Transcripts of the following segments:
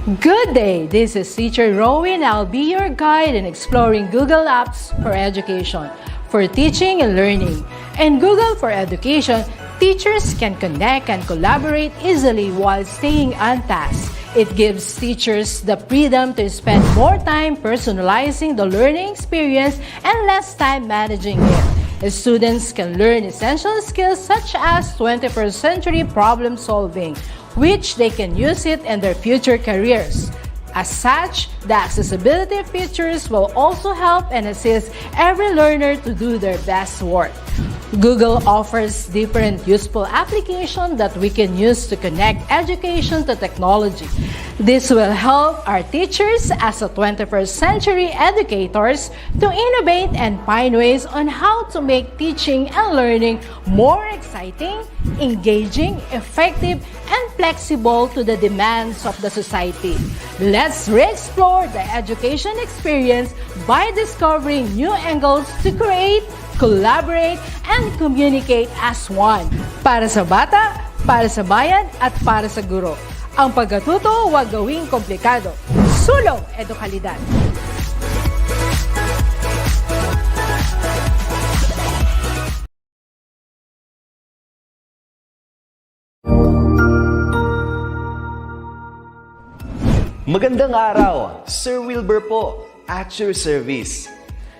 Good day! This is Teacher Rowan. I'll be your guide in exploring Google Apps for education, for teaching and learning. In Google for Education, teachers can connect and collaborate easily while staying on task. It gives teachers the freedom to spend more time personalizing the learning experience and less time managing it. Students can learn essential skills such as 21st century problem solving, which they can use it in their future careers. As such, the accessibility features will also help and assist every learner to do their best work. Google offers different useful applications that we can use to connect education to technology. This will help our teachers as a 21st century educators to innovate and find ways on how to make teaching and learning more exciting, engaging, effective, and flexible to the demands of the society. Let's re-explore the education experience by discovering new angles to create, collaborate, and communicate as one. Para sa bata, para sa bayan, at para sa guro. Ang pagkatuto, huwag gawing komplikado. Sulong edukalidad. Magandang araw, Sir Wilbur po, at your service.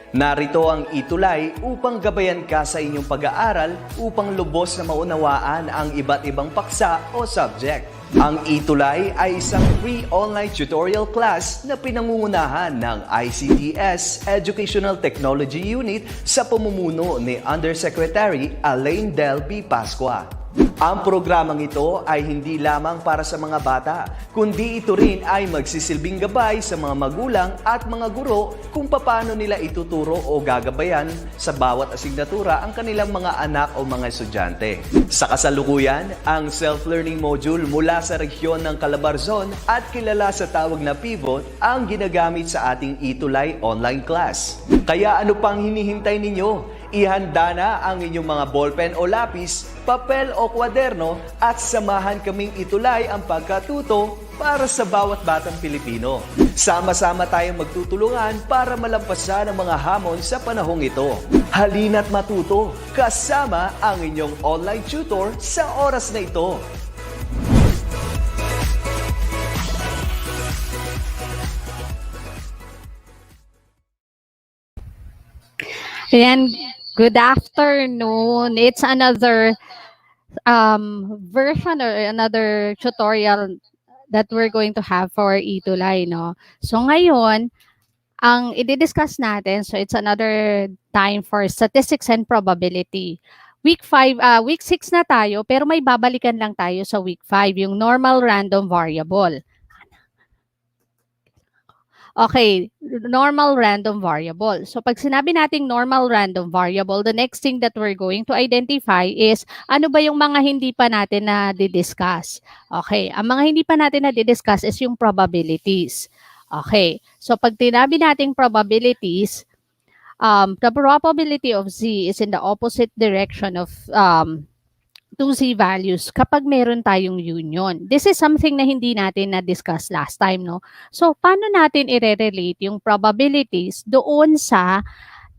Narito ang ETUlay upang gabayan ka sa inyong pag-aaral upang lubos na maunawaan ang iba't ibang paksa o subject. Ang ETUlay ay isang free online tutorial class na pinangungunahan ng DepEd Educational Technology Unit sa pamumuno ni Undersecretary Elaine Del B. Pascua. Ang programang ito ay hindi lamang para sa mga bata, kundi ito rin ay magsisilbing gabay sa mga magulang at mga guro kung paano nila ituturo o gagabayan sa bawat asignatura ang kanilang mga anak o mga estudyante. Sa kasalukuyan, ang self-learning module mula sa rehiyon ng Calabarzon at kilala sa tawag na pivot ang ginagamit sa ating ETUlay online class. Kaya ano pang hinihintay ninyo? Ihanda na ang inyong mga ballpen o lapis, papel o kwaderno at samahan kaming itulay ang pagkatuto para sa bawat batang Pilipino. Sama-sama tayong magtutulungan para malampasan ang mga hamon sa panahong ito. Halina't matuto kasama ang inyong online tutor sa oras na ito. Ayan, good afternoon. It's another version or another tutorial that we're going to have for ETUlay, no? So ngayon, ang i-discuss natin, so it's another time for statistics and probability. Week 6 na tayo, pero may babalikan lang tayo sa week 5, yung normal random variable. Okay, normal random variable. So pag sinabi nating normal random variable, the next thing that we're going to identify is ano ba yung mga hindi pa natin na di-discuss. Okay, ang mga hindi pa natin na di-discuss is yung probabilities. Okay, so pag tinabi nating probabilities, the probability of Z is in the opposite direction of 2Z values kapag meron tayong union. This is something na hindi natin na-discuss last time, no? So, paano natin i-relate yung probabilities doon sa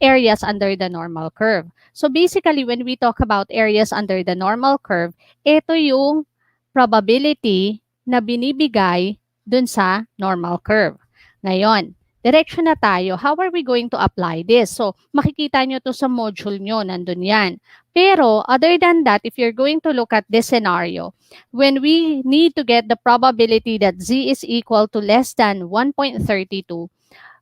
areas under the normal curve? So, basically, when we talk about areas under the normal curve, ito yung probability na binibigay doon sa normal curve. Ngayon, direction na tayo. How are we going to apply this? So, makikita nyo to sa module nyo, nandun yan. Pero, other than that, if you're going to look at this scenario, when we need to get the probability that Z is equal to less than 1.32,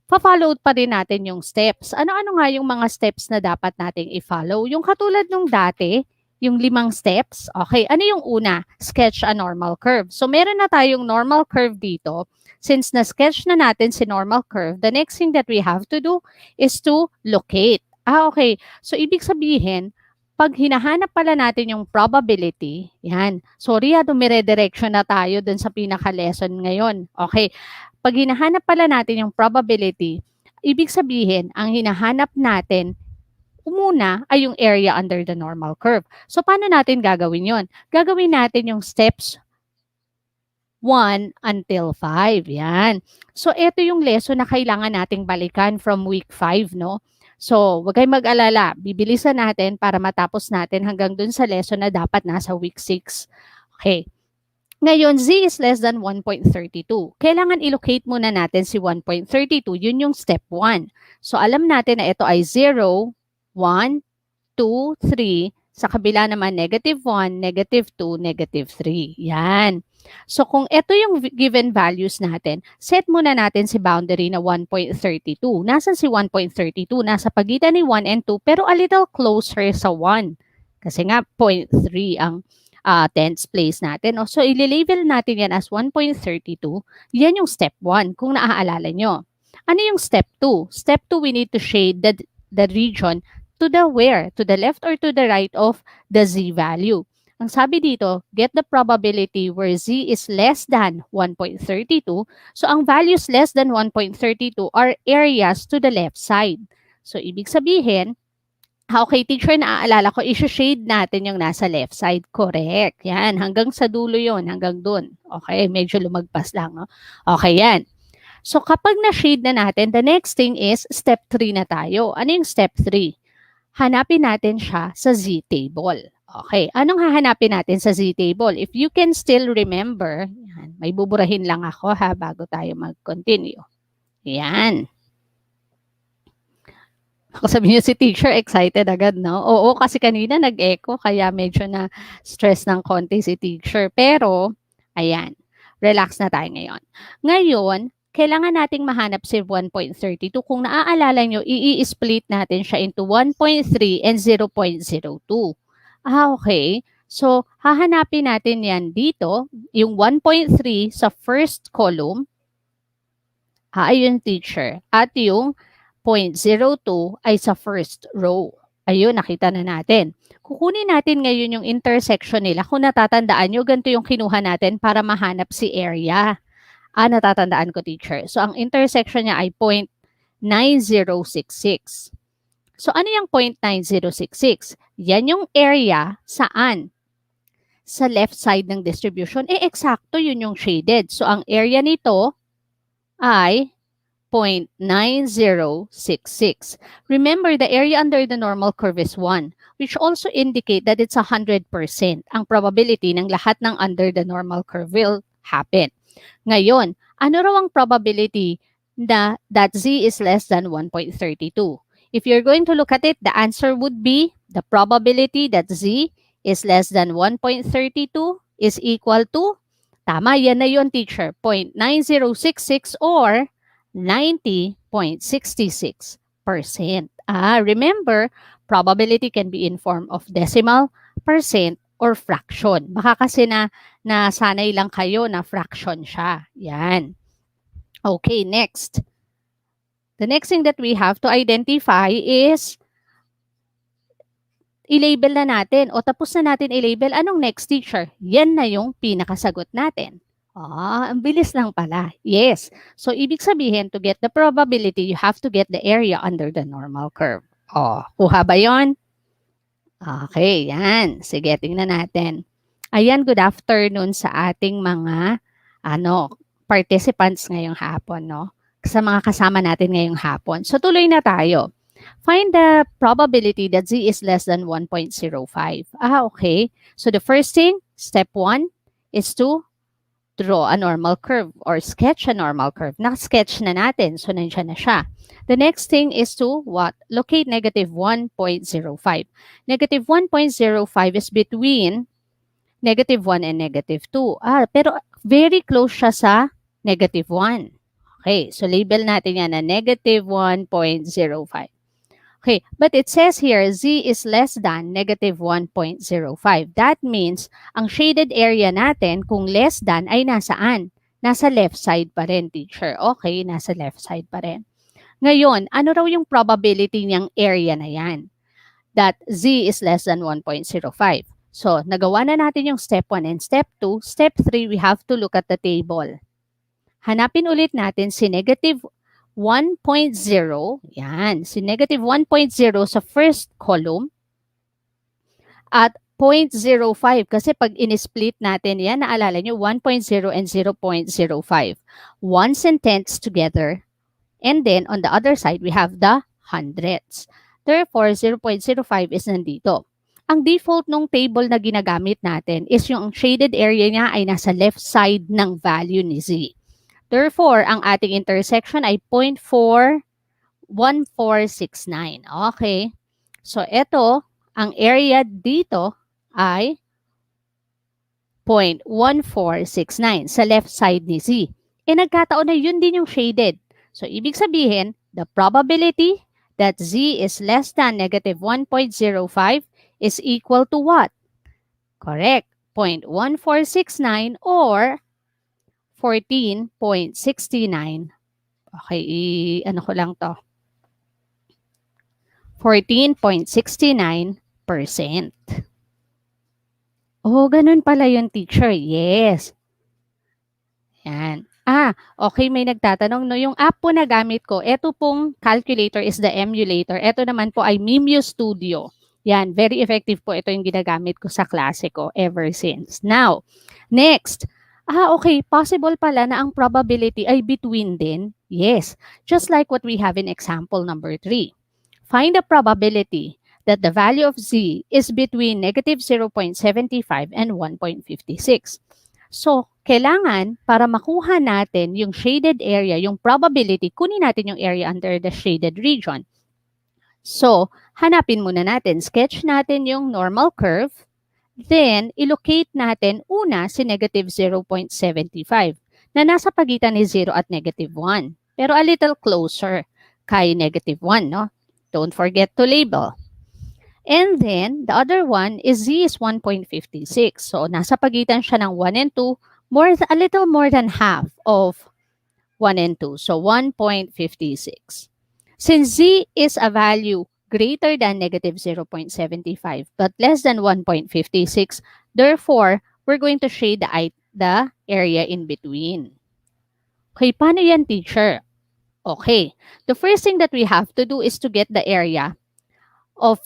pa-follow pa rin natin yung steps. Ano-ano nga yung mga steps na dapat nating i-follow? Yung katulad nung dati, yung 5 steps. Okay, ano yung una? Sketch a normal curve. So, meron na tayong normal curve dito. Since na-sketch na natin si normal curve, the next thing that we have to do is to locate. Okay. So, ibig sabihin, pag hinahanap pala natin yung probability, yan. Sorry, dumire-direction na tayo dun sa pinaka-lesson ngayon. Okay. Pag hinahanap pala natin yung probability, ibig sabihin, ang hinahanap natin, umuna ay yung area under the normal curve. So, paano natin gagawin yon? Gagawin natin yung steps 1 until 5. Yan. So, ito yung lesson na kailangan nating balikan from week 5, no? So, wag kayong mag-alala. Bibilisan natin para matapos natin hanggang dun sa lesson na dapat nasa week 6. Okay. Ngayon, z is less than 1.32. Kailangan i-locate muna natin si 1.32. Yun yung step 1. So, alam natin na ito ay 0, 1, 2, 3. Sa kabila naman, negative 1, negative 2, negative 3. Yan. So, kung ito yung given values natin, set muna natin si boundary na 1.32. Nasaan si 1.32? Nasa pagitan ni 1 and 2, pero a little closer sa 1. Kasi nga, 0.3 ang tens place natin. So, ililabel natin yan as 1.32. Yan yung step 1, kung naaalala nyo. Ano yung step 2? Step 2, we need to shade the region to the where? To the left or to the right of the z value. Ang sabi dito, get the probability where z is less than 1.32. So, ang values less than 1.32 are areas to the left side. So, ibig sabihin, okay, teacher, naaalala ko, i-shade natin yung nasa left side. Correct. Yan, hanggang sa dulo yon, hanggang dun. Okay, medyo lumagpas lang. No? Okay, yan. So, kapag na-shade na natin, the next thing is step 3 na tayo. Ano yung step 3? Hanapin natin siya sa z-table. Okay, anong hahanapin natin sa z-table? If you can still remember, yan, may buburahin lang ako ha, bago tayo mag-continue. Yan. Ako sabihin niyo si teacher, excited agad, no? Oo, kasi kanina nag-echo, kaya medyo na stress ng konti si teacher. Pero, ayan, relax na tayo ngayon. Ngayon, kailangan nating mahanap si 1.32. Kung naaalala nyo, i-split natin siya into 1.3 and 0.02. Okay. So, hahanapin natin yan dito, yung 1.3 sa first column. Ayun, teacher. At yung 0.02 ay sa first row. Ayun, nakita na natin. Kukunin natin ngayon yung intersection nila. Kung natatandaan nyo, ganito yung kinuha natin para mahanap si area. Natatandaan ko, teacher. So, ang intersection niya ay 0.9066. So, ano yung 0.9066? Yan yung area saan? Sa left side ng distribution. Eksakto yun yung shaded. So, ang area nito ay 0.9066. Remember, the area under the normal curve is 1, which also indicate that it's 100%. Ang probability ng lahat ng under the normal curve will happen. Ngayon, ano raw ang probability na that z is less than 1.32? If you're going to look at it, the answer would be the probability that z is less than 1.32 is equal to, tama, yan na yun, teacher, 0.9066 or 90.66%. Remember, probability can be in form of decimal, percent, or fraction. Baka kasi nasanay lang kayo na fraction siya. Yan. Okay, next. The next thing that we have to identify is i-label na natin o tapos na natin i-label. Anong next, teacher? Yan na yung pinakasagot natin. Ang bilis lang pala. Yes. So, ibig sabihin, to get the probability, you have to get the area under the normal curve. Kuha ba yun? Okay, yan. Sige, tingnan natin. Ayan, good afternoon sa ating mga participants ngayong hapon, no? Sa mga kasama natin ngayong hapon. So, tuloy na tayo. Find the probability that z is less than 1.05. Okay. So, the first thing, step 1, is to draw a normal curve or sketch a normal curve. Naka-sketch na natin. So, nandiyan na siya. The next thing is to what? Locate negative 1.05. Negative 1.05 is between negative 1 and negative 2. Pero very close siya sa negative 1. Okay. So, label natin yan na negative 1.05. Okay, but it says here, z is less than negative 1.05. That means, ang shaded area natin, kung less than, ay nasaan? Nasa left side pa rin, teacher. Okay, nasa left side pa rin. Ngayon, ano raw yung probability niyang area na yan? That z is less than 1.05. So, nagawa na natin yung step 1 and step 2. Step 3, we have to look at the table. Hanapin ulit natin si negative 1.0, yan, si negative 1.0 sa first column at 0.05 kasi pag in-split natin yan, naalala nyo, 1.0 and 0.05. Ones and tenths together. And then, on the other side, we have the hundredths. Therefore, 0.05 is nandito. Ang default nung table na ginagamit natin is yung shaded area niya ay nasa left side ng value ni Z. Therefore, ang ating intersection ay 0.1469. Okay. So, ito, ang area dito ay 0.1469 sa left side ni Z. Nagkataon na yun din yung shaded. So, ibig sabihin, the probability that Z is less than negative 1.05 is equal to what? Correct. 0.1469 or 14.69. Okay, ano ko lang to. 14.69%. Oh, ganun pala yung teacher. Yes. Yan. Okay, may nagtatanong, no, yung app po na gamit ko, ito pong calculator is the emulator. Ito naman po ay Mimio Studio. Yan, very effective po ito yung ginagamit ko sa klase ko ever since. Now, next. Okay, possible pala na ang probability ay between din. Yes, just like what we have in example number 3. Find the probability that the value of Z is between negative 0.75 and 1.56. So, kailangan para makuha natin yung shaded area, yung probability, kunin natin yung area under the shaded region. So, hanapin muna natin, sketch natin yung normal curve, then ilocate natin una si negative 0.75 na nasa pagitan ni 0 at negative 1. Pero a little closer kay negative 1, no? Don't forget to label. And then, the other one is Z is 1.56. So, nasa pagitan siya ng 1 and 2, a little more than half of 1 and 2. So, 1.56. Since Z is a value greater than negative 0.75 but less than 1.56, therefore, we're going to shade the area in between. Okay, paano yan, teacher? Okay, the first thing that we have to do is to get the area of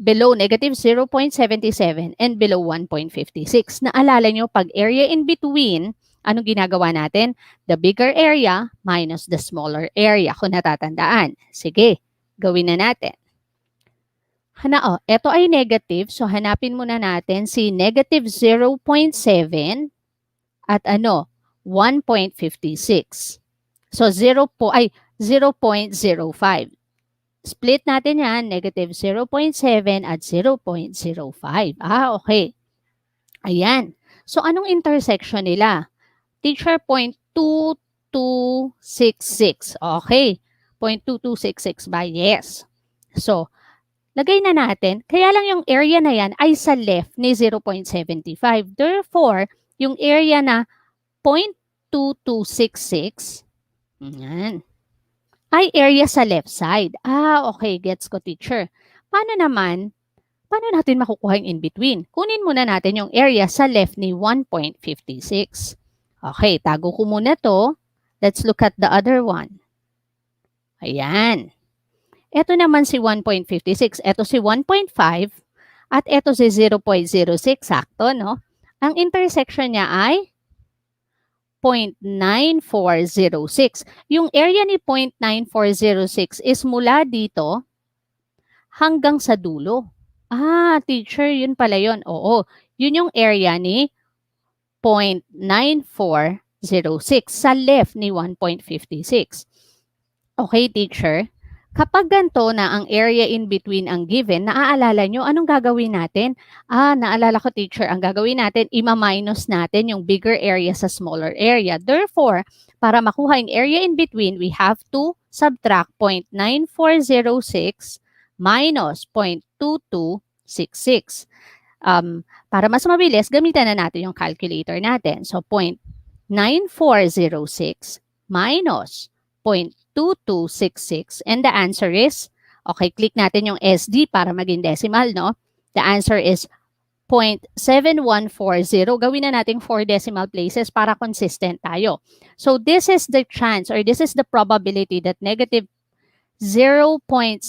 below negative 0.77 and below 1.56. Naalala nyo, pag area in between, ano ginagawa natin? The bigger area minus the smaller area, kung natatandaan. Sige, gawin na natin. Ito ay negative, so hanapin muna natin si negative 0.7 at 1.56. So, 0.05. Split natin yan, negative 0.7 at 0.05. Okay. Ayan. So, anong intersection nila? Teacher, 0.2266. Okay. 0.2266 ba? Yes. So, lagay na natin. Kaya lang yung area na yan ay sa left ni 0.75. Therefore, yung area na 0.2266, yan, ay area sa left side. Okay. Gets ko, teacher. Paano natin makukuha yung in between? Kunin muna natin yung area sa left ni 1.56. Okay. Tago ko muna to. Let's look at the other one. Ayan. Ito naman si 1.56. Ito si 1.5. At ito si 0.06. Sakto, no? Ang intersection niya ay 0.9406. Yung area ni 0.9406 is mula dito hanggang sa dulo. Teacher, yun pala yun. Oo, yun yung area ni 0.9406 sa left ni 1.56. Okay, teacher. Kapag ganito na ang area in between ang given, naaalala nyo, anong gagawin natin? Naalala ko, teacher, ang gagawin natin, ima-minus natin yung bigger area sa smaller area. Therefore, para makuha yung area in between, we have to subtract 0.9406 minus 0.2266. Para mas mabilis, gamitan na natin yung calculator natin. So, 0.9406 minus 0.2266. And the answer is, okay, click natin yung SD para maging decimal, no? The answer is 0.7140. Gawin na natin 4 decimal places para consistent tayo. So, this is the chance or this is the probability that negative 0.75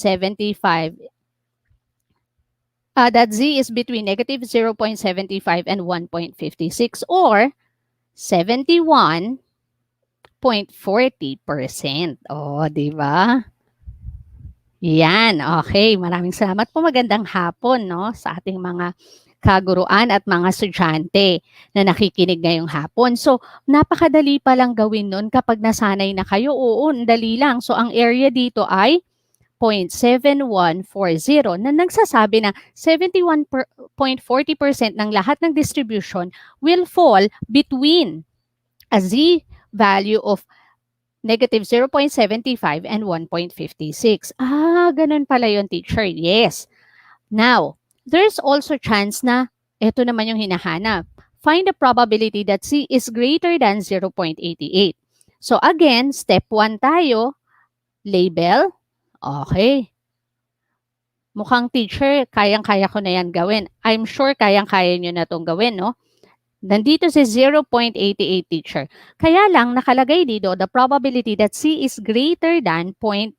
that z is between negative 0.75 and 1.56 or 71.40%. Oh, di ba? Yan, okay. Maraming salamat po. Magandang hapon, no, sa ating mga kaguruan at mga estudyante na nakikinig ngayong hapon. So, napakadali pa lang gawin nun kapag nasanay na kayo. Oo, dali lang. So, ang area dito ay 0.7140 na nagsasabi na 71.40% ng lahat ng distribution will fall between a z value of negative 0.75 and 1.56. Ah, ganun pala yun, teacher. Yes. Now, there's also chance na ito naman yung hinahanap. Find the probability that C is greater than 0.88. So again, step 1 tayo. Label. Okay. Mukhang teacher, kayang-kaya ko na yan gawin. I'm sure kayang-kaya nyo na itong gawin, no? Nandito si 0.88, teacher. Kaya lang, nakalagay dito, the probability that C is greater than 0.88.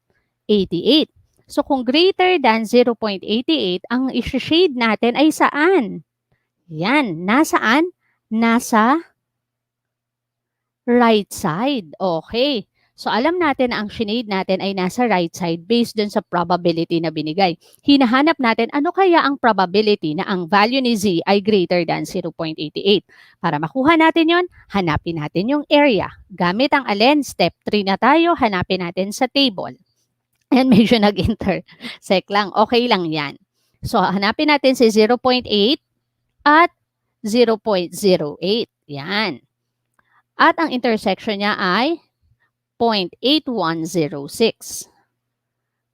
So, kung greater than 0.88, ang isi-shade natin ay saan? Yan. Nasaan? Nasa right side. Okay. So, alam natin na ang shade natin ay nasa right side based dun sa probability na binigay. Hinahanap natin ano kaya ang probability na ang value ni Z ay greater than 0.88. Para makuha natin yon, hanapin natin yung area. Gamit ang alin, step 3 na tayo, hanapin natin sa table. And medyo nag-intersect lang. Okay lang yan. So, hanapin natin si 0.8 at 0.08. Yan. At ang intersection niya ay 0.8106.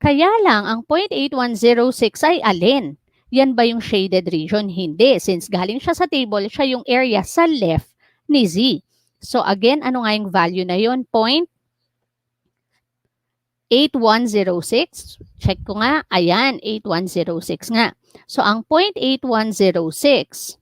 Kaya lang, ang 0.8106 ay alin? Yan ba yung shaded region? Hindi. Since galing siya sa table, siya yung area sa left ni Z. So again, ano nga yung value na yun? 0.8106. Check ko nga. Ayan, 8106 nga. So ang 0.8106,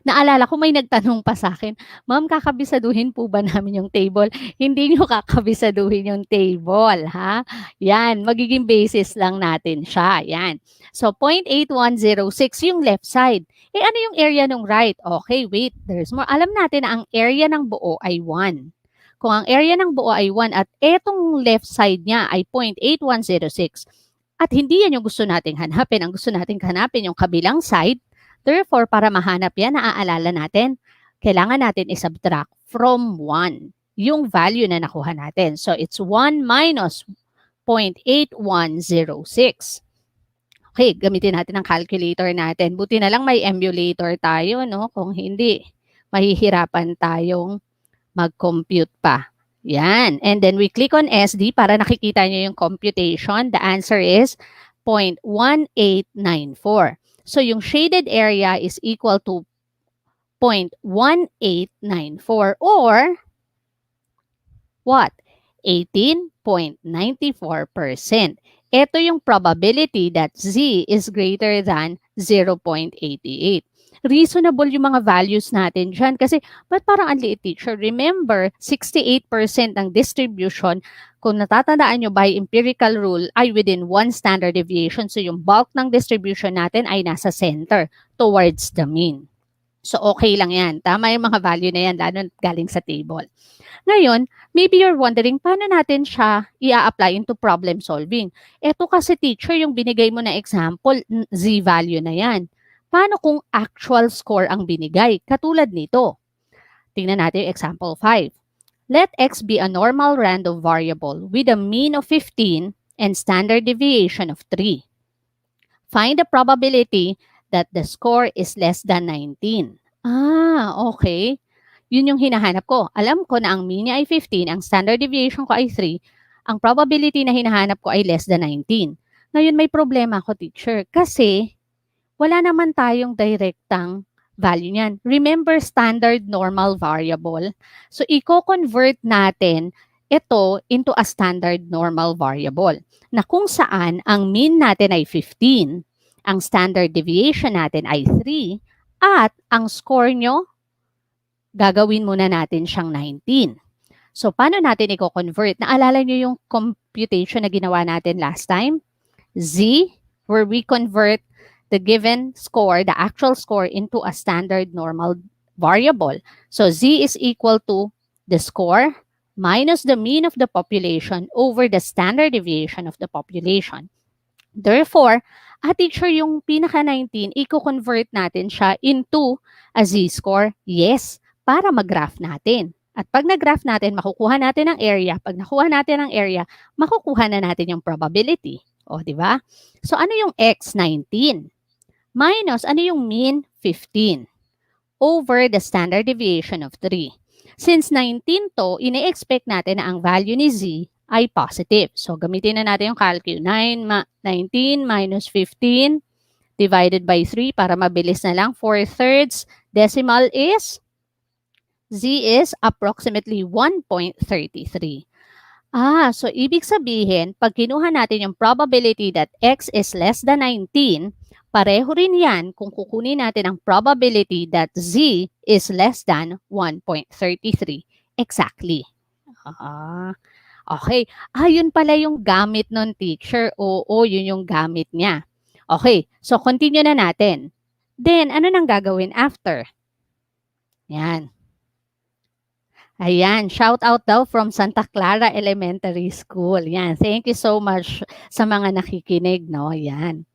naalala ko may nagtanong pa sa akin, ma'am, kakabisaduhin po ba namin yung table? Hindi nyo kakabisaduhin yung table, ha? Yan, magiging basis lang natin siya. Yan. So, 0.8106 yung left side. Eh, ano yung area ng right? Okay, wait, there's more. Alam natin na ang area ng buo ay 1. Kung ang area ng buo ay 1 at etong left side niya ay 0.8106, at hindi yan yung gusto nating hanapin. Ang gusto nating hanapin yung kabilang side. Therefore, para mahanap yan, naaalala natin, kailangan natin i-subtract from 1 yung value na nakuha natin. So, it's 1 minus 0.8106. Okay, gamitin natin ang calculator natin. Buti na lang may emulator tayo, no? Kung hindi, mahihirapan tayong mag-compute pa. Yan. And then we click on SD para nakikita nyo yung computation. The answer is 0.1894. So, yung shaded area is equal to 0.1894 or what? 18.94%. Ito yung probability that Z is greater than 0.88. Reasonable yung mga values natin dyan. Kasi, ba't parang ang liit, teacher? Remember, 68% ng distribution, kung natatandaan nyo by empirical rule, ay within 1 standard deviation. So, yung bulk ng distribution natin ay nasa center towards the mean. So, okay lang yan. Tama yung mga value na yan, lalo galing sa table. Ngayon, maybe you're wondering, paano natin siya i-apply into problem solving? Ito kasi, teacher, yung binigay mo na example, Z value na yan. Paano kung actual score ang binigay? Katulad nito. Tingnan natin yung example 5. Let x be a normal random variable with a mean of 15 and standard deviation of 3. Find the probability that the score is less than 19. Ah, okay. Yun yung hinahanap ko. Alam ko na ang mean niya ay 15, ang standard deviation ko ay 3. Ang probability na hinahanap ko ay less than 19. Ngayon may problema ako, teacher, kasi wala naman tayong direktang value niyan. Remember, standard normal variable. So, i-convert natin ito into a standard normal variable na kung saan ang mean natin ay 15, ang standard deviation natin ay 3, at ang score nyo, gagawin muna natin siyang 19. So, paano natin i-convert? Naalala nyo yung computation na ginawa natin last time? Z where we convert the given score, the actual score, into a standard normal variable. So z is equal to the score minus the mean of the population over the standard deviation of the population. Therefore, teacher, yung pinaka-19, i-convert natin siya into a z-score? Yes, para mag-graph natin. At pag nag-graph natin, makukuha natin ang area. Pag nakuha natin ang area, makukuha na natin yung probability. O, di ba? So, ano yung x? 19. Minus, ano yung mean? 15. Over the standard deviation of 3. Since 19 to, ine-expect natin na ang value ni z ay positive. So, gamitin na natin yung calculus. 19 minus 15 divided by 3 para mabilis na lang. 4/3 decimal is, z is approximately 1.33. So ibig sabihin, pag kinuha natin yung probability that x is less than 19, pareho rin yan kung kukunin natin ang probability that z is less than 1.33 exactly. Okay. Yun pala yung gamit nun, teacher. Oo, yun yung gamit niya. Okay. So, continue na natin. Then, ano nang gagawin after? Yan. Ayan. Shout out daw from Santa Clara Elementary School. Yan. Thank you so much sa mga nakikinig, no? Yan.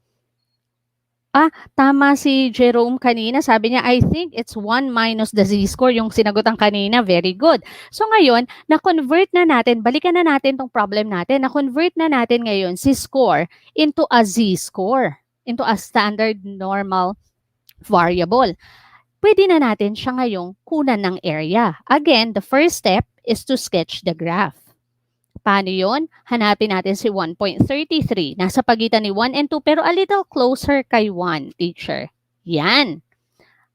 Tama si Jerome kanina. Sabi niya, I think it's 1 minus the z-score. Yung sinagutan kanina, very good. So ngayon, na-convert na natin, balikan na natin tong problem natin, na-convert na natin ngayon si score into a z-score, into a standard normal variable. Pwede na natin siya ngayong kunan ng area. Again, the first step is to sketch the graph. Paano yun? Hanapin natin si 1.33. Nasa pagitan ni 1 and 2 pero a little closer kay 1, teacher. Yan.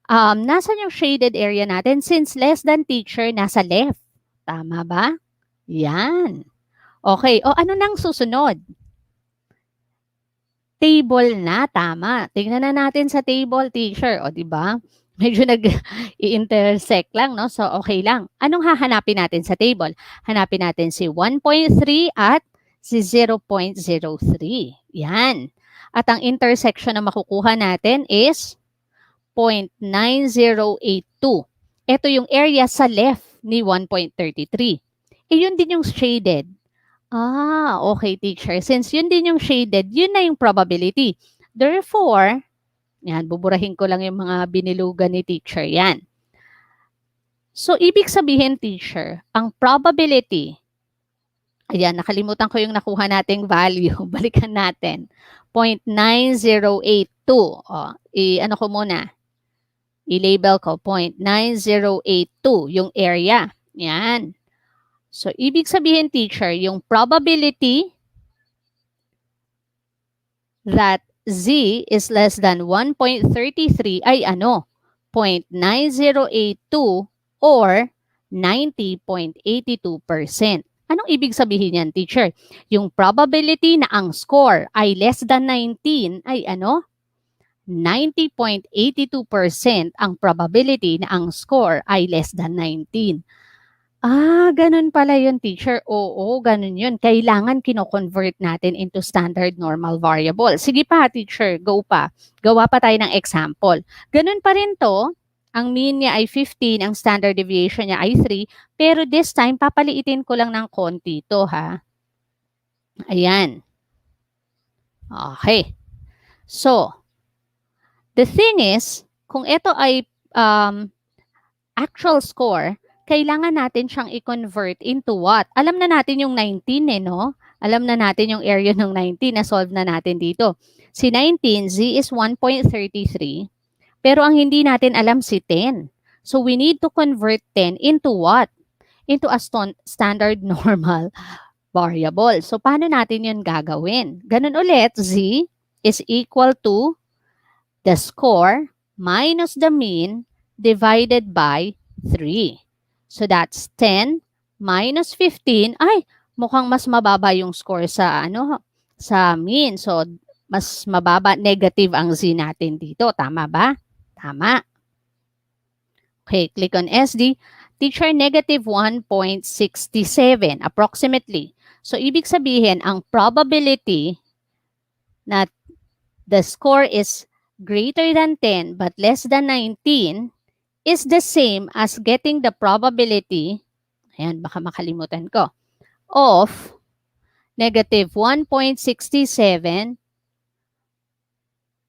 Nasaan yung shaded area natin? Since less than, teacher, nasa left. Tama ba? Yan. Okay. Ano nang susunod? Table na. Tama. Tingnan na natin sa table, teacher. Di ba? Medyo nag-i-intersect lang, no? So, okay lang. Anong hahanapin natin sa table? Hanapin natin si 1.3 at si 0.03. Yan. At ang intersection na makukuha natin is 0.9082. Ito yung area sa left ni 1.33. Yun din yung shaded. Okay, teacher. Since yun din yung shaded, yun na yung probability. Therefore, yan, buburahin ko lang yung mga binilugan ni teacher. Yan. So, ibig sabihin, teacher, ang probability, ayan, nakalimutan ko yung nakuha nating value. Balikan natin. 0.9082. Ano ko muna? I-label ko. 0.9082 yung area. Yan. So, ibig sabihin, teacher, yung probability that z is less than 1.33 ay ano? 0.9082 or 90.82%. Anong ibig sabihin yan, teacher? Yung probability na ang score ay less than 19 ay ano? 90.82% ang probability na ang score ay less than 19. Ganun pala yun, teacher. Oo, ganun yun. Kailangan kino-convert natin into standard normal variable. Sige pa, teacher. Go pa. Gawa pa tayo ng example. Ganun pa rin to. Ang mean niya ay 15, ang standard deviation niya ay 3. Pero this time, papaliitin ko lang ng konti to, ha? Ayan. Okay. So, the thing is, kung ito ay actual score, kailangan natin siyang i-convert into what? Alam na natin yung 19 no? Alam na natin yung area ng 19 na solve na natin dito. Si 19, z is 1.33. Pero ang hindi natin alam si 10. So we need to convert 10 into what? Into a standard normal variable. So paano natin yun gagawin? Ganun ulit, z is equal to the score minus the mean divided by 3. So that's 10 minus 15. Ay, mukhang mas mababa yung score sa sa mean. So mas mababa, negative ang z natin dito. Tama ba? Tama. Okay, click on SD. Teacher, negative 1.67 approximately. So ibig sabihin, ang probability na the score is greater than 10 but less than 19 is the same as getting the probability, ayan, baka makalimutan ko, of negative 1.67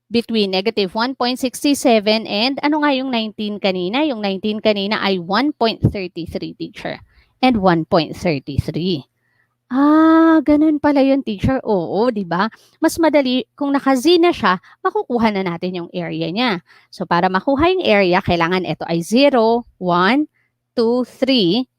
between negative 1.67 and ano nga yung 19 kanina? Yung 19 kanina ay 1.33, teacher. And 1.33. Ganun pala yun, teacher. Oo, di ba? Mas madali, kung naka-Z na siya, makukuha na natin yung area niya. So, para makuha yung area, kailangan ito ay 0, 1, 2, 3.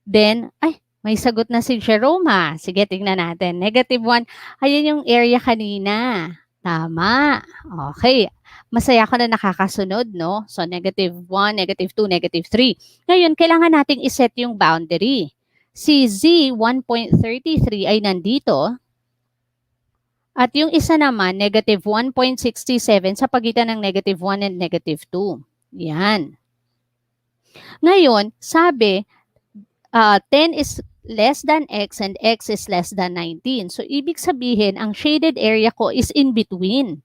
Then, may sagot na si Jerome ha. Sige, tingnan natin. Negative 1. Ayun yung area kanina. Tama. Okay. Masaya ko na nakakasunod, no? So, negative 1, negative 2, negative 3. Ngayon, kailangan nating iset yung boundary. Si Z 1.33 ay nandito. At yung isa naman, negative 1.67 sa pagitan ng negative 1 and negative 2. Yan. Ngayon, sabi, 10 is less than x and x is less than 19. So, ibig sabihin, ang shaded area ko is in between.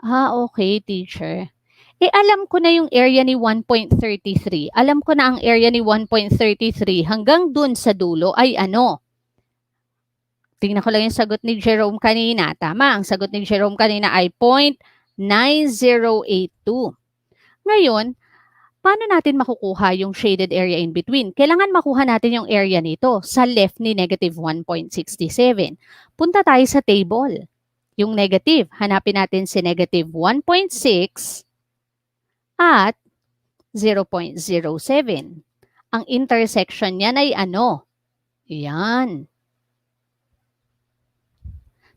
Okay, teacher. Alam ko na yung area ni 1.33. Alam ko na ang area ni 1.33 hanggang dun sa dulo ay ano? Tingnan ko lang yung sagot ni Jerome kanina. Tama, ang sagot ni Jerome kanina ay 0.9082. Ngayon, paano natin makukuha yung shaded area in between? Kailangan makuha natin yung area nito sa left ni negative 1.67. Punta tayo sa table. Yung negative, hanapin natin si negative 1.6 at 0.07. Ang intersection niyan ay ano? Yan.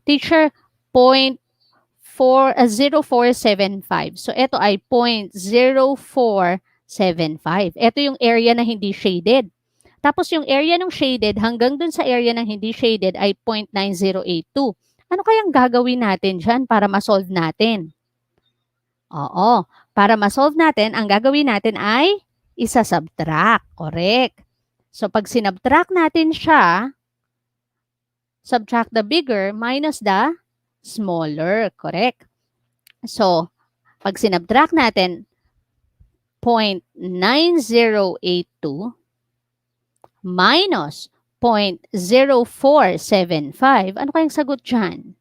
Teacher, 0.0475. So, ito ay 0.0475. Ito yung area na hindi shaded. Tapos, yung area ng shaded hanggang dun sa area ng hindi shaded ay 0.9082. Ano kayang gagawin natin dyan para ma-solve natin? Oo. Para ma-solve natin, ang gagawin natin ay isa-subtract. Correct. So, pag sinubtract natin siya, subtract the bigger minus the smaller. Correct. So, pag sinubtract natin, 0.9082 minus 0.0475. Ano kayang sagot dyan?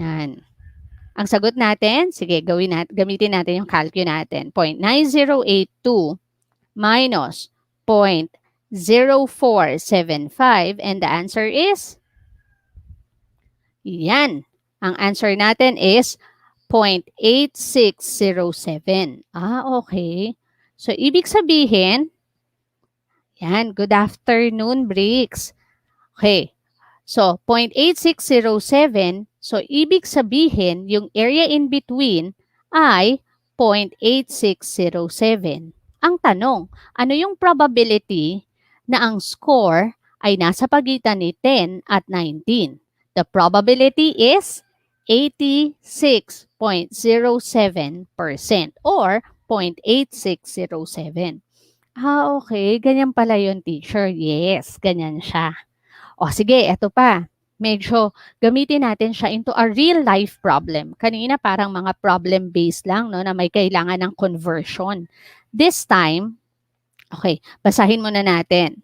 Yan. Ang sagot natin, sige, gamitin natin yung calcu natin. 0.9082 minus 0.0475 and the answer is, yan. Ang answer natin is 0.8607. Okay. So, ibig sabihin, yan, good afternoon, Bricks. Okay. So, 0.8607. So, ibig sabihin, yung area in between ay 0.8607. Ang tanong, ano yung probability na ang score ay nasa pagitan ni 10 at 19? The probability is 86.07% or 0.8607. Okay. Ganyan pala yun, teacher. Yes, ganyan siya. O sige, eto pa. Medyo gamitin natin siya into a real-life problem. Kanina parang mga problem-based lang, no, na may kailangan ng conversion. This time, okay, basahin muna natin.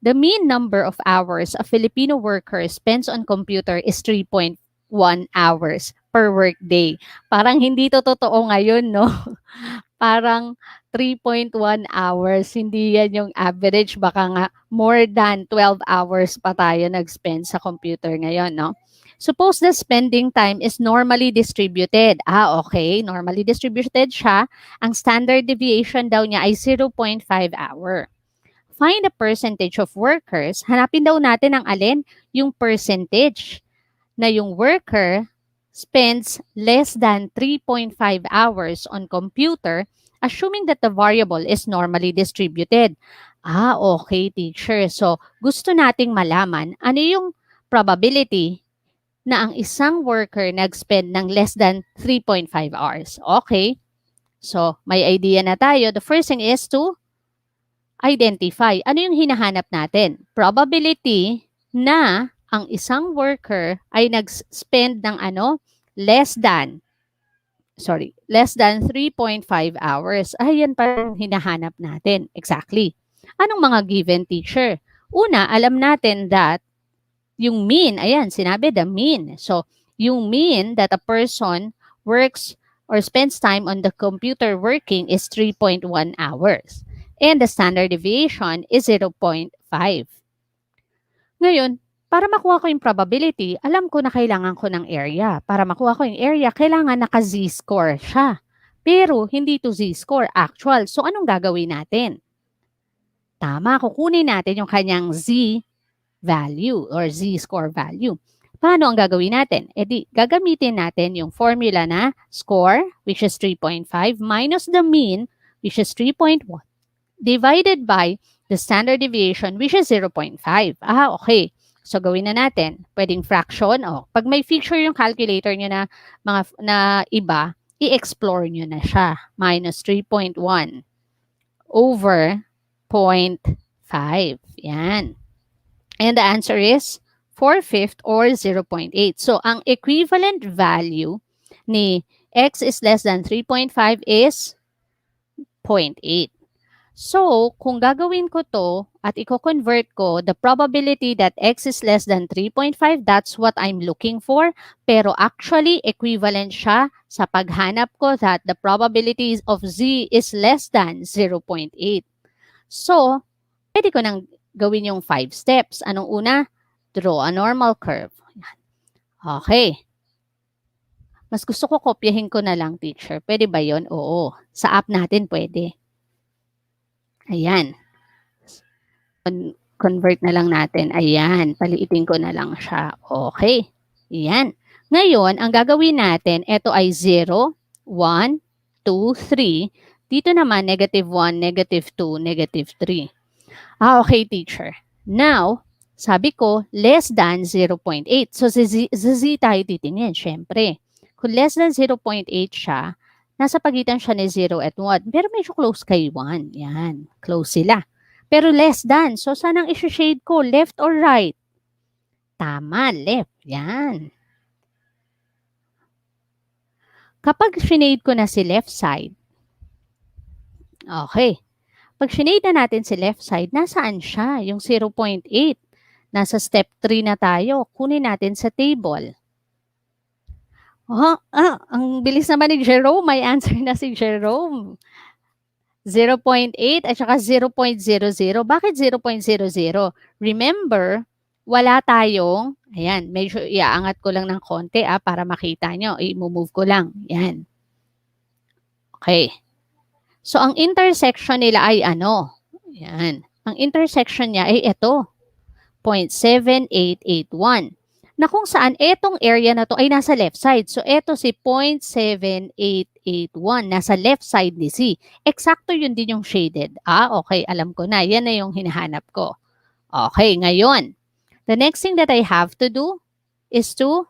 The mean number of hours a Filipino worker spends on computer is 3.1 hours per workday. Parang hindi to totoo ngayon, no? Parang 3.1 hours. Hindi yan yung average. Baka nga more than 12 hours pa tayo nag-spend sa computer ngayon, no? Suppose the spending time is normally distributed. Okay. Normally distributed siya. Ang standard deviation daw niya ay 0.5 hour. Find the percentage of workers. Hanapin daw natin ang alin? Yung percentage na yung worker spends less than 3.5 hours on computer, assuming that the variable is normally distributed. Okay, teacher. So, gusto nating malaman ano yung probability na ang isang worker nag-spend ng less than 3.5 hours. Okay. So, may idea na tayo. The first thing is to identify. Ano yung hinahanap natin? Probability na ang isang worker ay nag-spend ng less than 3.5 hours. Ay, yan pa yung hinahanap natin. Exactly. Anong mga given, teacher? Una, alam natin that yung mean, ayan, sinabi the mean. So, yung mean that a person works or spends time on the computer working is 3.1 hours. And the standard deviation is 0.5. Ngayon, para makuha ko yung probability, alam ko na kailangan ko ng area. Para makuha ko yung area, kailangan naka-z-score siya. Pero, hindi to z-score, actual. So, anong gagawin natin? Tama, kukunin natin yung kanyang z value or z-score value. Paano ang gagawin natin? E di, gagamitin natin yung formula na score, which is 3.5, minus the mean, which is 3.1, divided by the standard deviation, which is 0.5. Okay. So, gawin na natin. Pwedeng fraction. Pag may feature yung calculator nyo na iba, i-explore nyo na siya. Minus 3.1 over 0.5. Yan. And the answer is 4/5 or 0.8. So, ang equivalent value ni x is less than 3.5 is 0.8. So, kung gagawin ko to at i-convert ko, the probability that x is less than 3.5, that's what I'm looking for. Pero actually, equivalent siya sa paghanap ko that the probability of z is less than 0.8. So, pwede ko nang gawin yung 5 steps. Anong una? Draw a normal curve. Okay. Mas gusto ko kopyahin ko na lang, teacher. Pwede ba yon? Oo. Sa app natin pwede. Ayan. Convert na lang natin. Ayan. Paliitin ko na lang siya. Okay. Ayan. Ngayon, ang gagawin natin, ito ay 0, 1, 2, 3. Dito naman, -1, -2, -3. Okay, teacher. Now, sabi ko, less than 0.8. So, sa z tayo titingin, syempre. Kung less than 0.8 siya, nasa pagitan siya ni 0 at 1. Pero medyo close kay 1. Yan. Close sila. Pero less than. So, saan ang isi-shade ko? Left or right? Tama, left. Yan. Kapag sinade ko na si left side, okay. Pag sinade na natin si left side, nasaan siya? Yung 0.8. Nasa step 3 na tayo. Kunin natin sa table. Ang bilis naman ni Jerome. May answer na si Jerome. 0.8 at saka 0.00. Bakit 0.00? Remember, wala tayong, ayan, medyo iaangat ko lang ng konti para makita nyo. I-move ko lang. Yan. Okay. So, ang intersection nila ay ano? Yan. Ang intersection niya ay ito. 0.7881. Na kung saan etong area na to ay nasa left side. So, eto si 0.7881. Nasa left side ni C. Eksakto yun din yung shaded. Okay. Alam ko na. Yan na yung hinahanap ko. Okay. Ngayon, the next thing that I have to do is to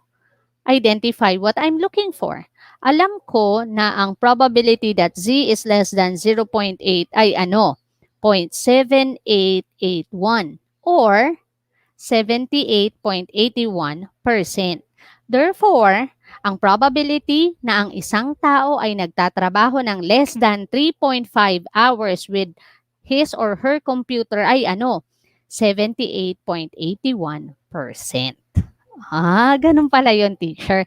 identify what I'm looking for. Alam ko na ang probability that Z is less than 0.8 ay ano? 0.7881 or 78.81%. Therefore, ang probability na ang isang tao ay nagtatrabaho ng less than 3.5 hours with his or her computer ay ano? 78.81%. Ganun pala yun, teacher.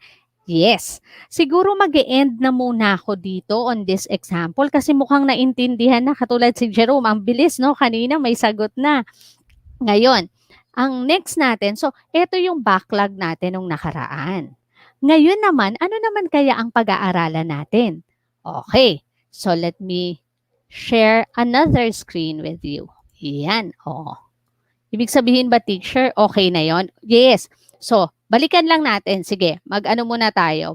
Yes. Siguro mag-e-end na muna ako dito on this example kasi mukhang naintindihan na katulad si Jerome. Ang bilis, no? Kanina may sagot na. Ngayon, ang next natin, so ito yung backlog natin nung nakaraan. Ngayon naman, ano naman kaya ang pag-aaralan natin? Okay. So let me share another screen with you. Yan. Ibig sabihin ba, teacher, okay na yon? Yes. So, balikan lang natin. Sige, mag-ano muna tayo.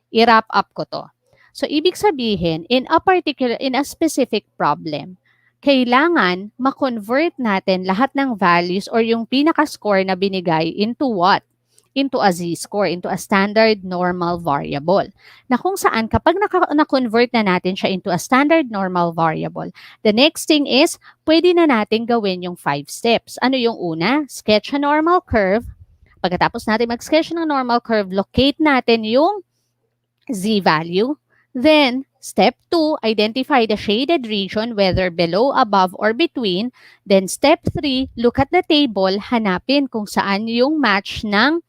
I-wrap up ko to. So, ibig sabihin, in a specific problem, kailangan ma-convert natin lahat ng values or yung pinaka-score na binigay into what? Into a z-score, into a standard normal variable. Na kung saan, kapag na-convert na natin siya into a standard normal variable, the next thing is, pwede na natin gawin yung 5 steps. Ano yung una? Sketch a normal curve. Pagkatapos natin mag-sketch ng normal curve, locate natin yung z-value. Then, step 2, identify the shaded region, whether below, above, or between. Then, step 3, look at the table, hanapin kung saan yung match ng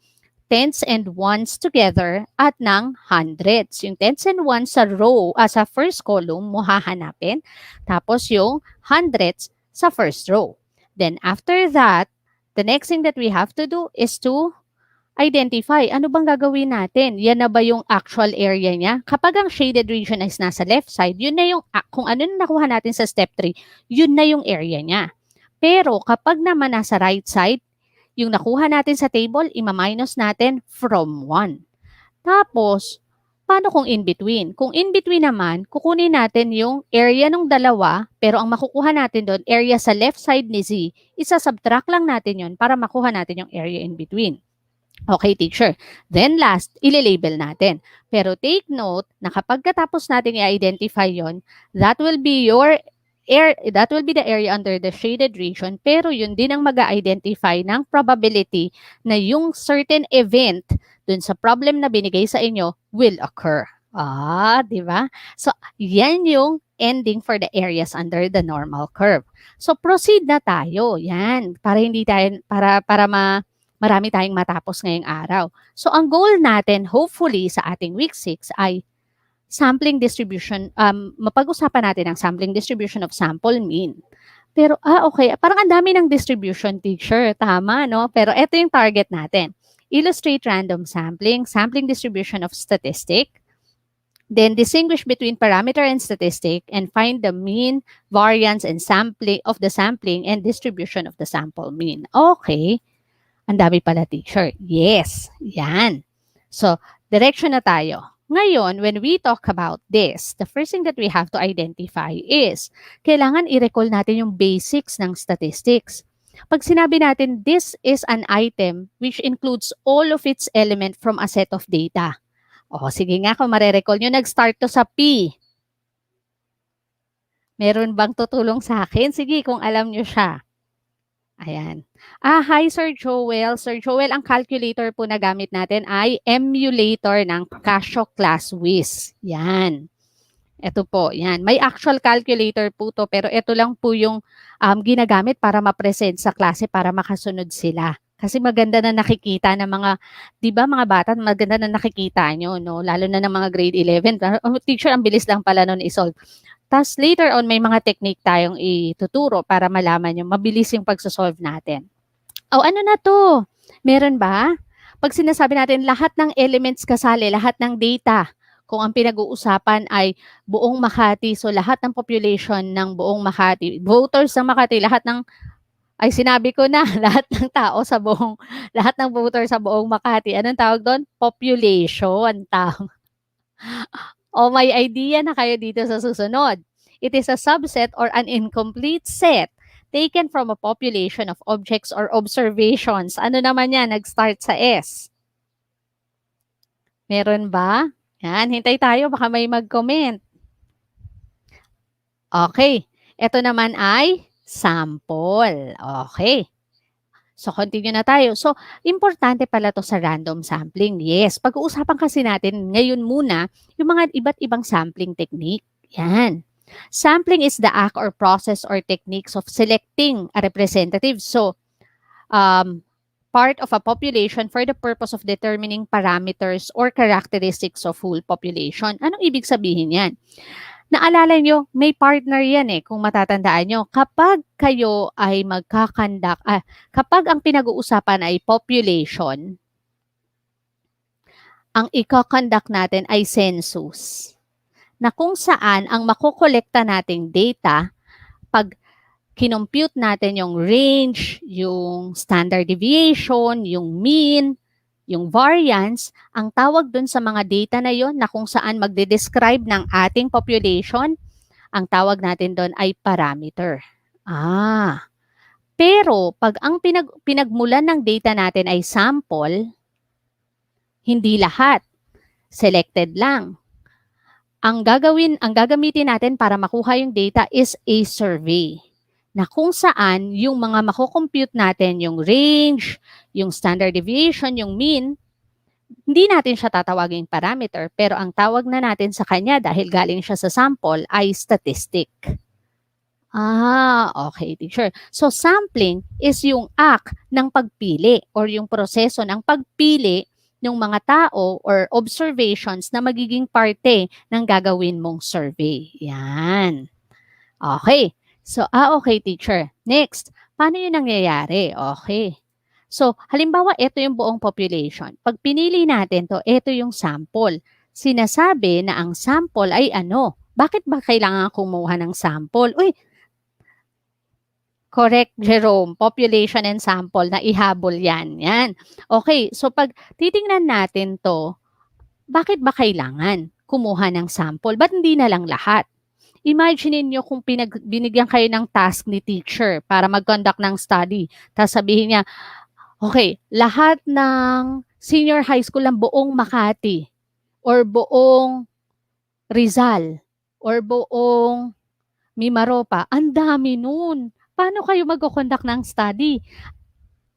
tens and ones together at ng hundreds. Yung tens and ones sa row, sa first column mo hahanapin. Tapos yung hundreds sa first row. Then, after that, the next thing that we have to do is to identify, ano bang gagawin natin? Yan na ba yung actual area niya? Kapag ang shaded region is nasa left side, yun na yung, kung ano na nakuha natin sa step 3, yun na yung area niya. Pero kapag naman nasa right side, yung nakuha natin sa table, ima-minus natin from 1. Tapos, paano kung in between? Kung in between naman, kukunin natin yung area ng dalawa, pero ang makukuha natin doon, area sa left side ni Z, isa-subtract lang natin yun para makuha natin yung area in between. Okay, teacher. Then last, ililabel natin. Pero take note na kapag katapos natin i-identify yon, that will be the area under the shaded region, pero yun din ang mag-identify ng probability na yung certain event dun sa problem na binigay sa inyo will occur. Di ba? So, yan yung ending for the areas under the normal curve. So, proceed na tayo. Yan. Para hindi tayo, marami tayong matapos ngayong araw. So, ang goal natin, hopefully, sa ating week 6 ay sampling distribution, mapag-usapan natin ang sampling distribution of sample mean. Pero, okay, parang ang dami ng distribution, teacher. Tama, no? Pero ito yung target natin. Illustrate random sampling, sampling distribution of statistic, then distinguish between parameter and statistic, and find the mean, variance, and sampling of the sampling and distribution of the sample mean. Okay. Ang dami pala, teacher. Yes, yan. So, direction na tayo. Ngayon, when we talk about this, the first thing that we have to identify is, kailangan i-recall natin yung basics ng statistics. Pag sinabi natin, this is an item which includes all of its element from a set of data. Sige nga, kung marirecall nyo, nag-start to sa P. Meron bang tutulong sa akin? Sige, kung alam nyo siya. Ayan. Hi Sir Joel. Sir Joel, ang calculator po na gamit natin ay emulator ng Casio Class Wiz. Yan. Ito po, yan. May actual calculator po to, pero ito lang po yung ginagamit para ma-present sa klase para makasunod sila. Kasi maganda na nakikita ng mga, di ba mga bata, maganda na nakikita nyo, no? Lalo na ng mga grade 11. Teacher, ang bilis lang pala nun i-solve. Tapos later on, may mga technique tayong ituturo para malaman yung mabilis yung pagsasolve natin. Ano na to? Meron ba? Pag sinasabi natin lahat ng elements kasali, lahat ng data, kung ang pinag-uusapan ay buong Makati, so lahat ng population ng buong Makati, voters ng Makati, sinabi ko na, lahat ng tao sa lahat ng voters sa buong Makati, anong tawag doon? Population, tawag. May idea na kayo dito sa susunod. It is a subset or an incomplete set taken from a population of objects or observations. Ano naman yan? Nag-start sa S. Meron ba? Yan, hintay tayo. Baka may mag-comment. Okay. Ito naman ay sample. Okay. So, continue na tayo. So, importante pala to sa random sampling. Yes, pag-uusapan kasi natin ngayon muna yung mga iba't ibang sampling technique. Yan. Sampling is the act or process or techniques of selecting a representative. So, part of a population for the purpose of determining parameters or characteristics of whole population. Anong ibig sabihin yan? Naalala nyo, may partner yan kung matatandaan nyo. Kapag kayo ay kapag ang pinag-uusapan ay population, ang ikakonduct natin ay census. Na kung saan ang makokolekta nating data, pag kinompute natin yung range, yung standard deviation, yung mean, yung variance, ang tawag dun sa mga data na yon na kung saan magde-describe ng ating population, ang tawag natin doon ay parameter. Pero pag ang pinagmulan ng data natin ay sample, hindi lahat. Selected lang. Ang gagamitin natin para makuha yung data is a survey na kung saan yung mga makocompute natin, yung range, yung standard deviation, yung mean, hindi natin siya tatawaging parameter, pero ang tawag na natin sa kanya dahil galing siya sa sample ay statistic. Okay, teacher. So, sampling is yung act ng pagpili or yung proseso ng pagpili ng mga tao or observations na magiging parte ng gagawin mong survey. Yan. Okay. So, okay, teacher. Next, paano yun nangyayari? Okay. So, halimbawa, ito yung buong population. Pag pinili natin to, ito yung sample. Sinasabi na ang sample ay ano? Bakit ba kailangan kumuha ng sample? Uy, correct, Jerome. Population and sample na ihabol yan. Yan. Okay, so pag titingnan natin to, bakit ba kailangan kumuha ng sample? Ba't hindi na lang lahat? Imagine niyo kung binigyan kayo ng task ni teacher para mag-conduct ng study. Tapos sabihin niya, okay, lahat ng senior high school ng buong Makati or buong Rizal or buong Mimaropa, ang dami nun. Paano kayo mag-conduct ng study?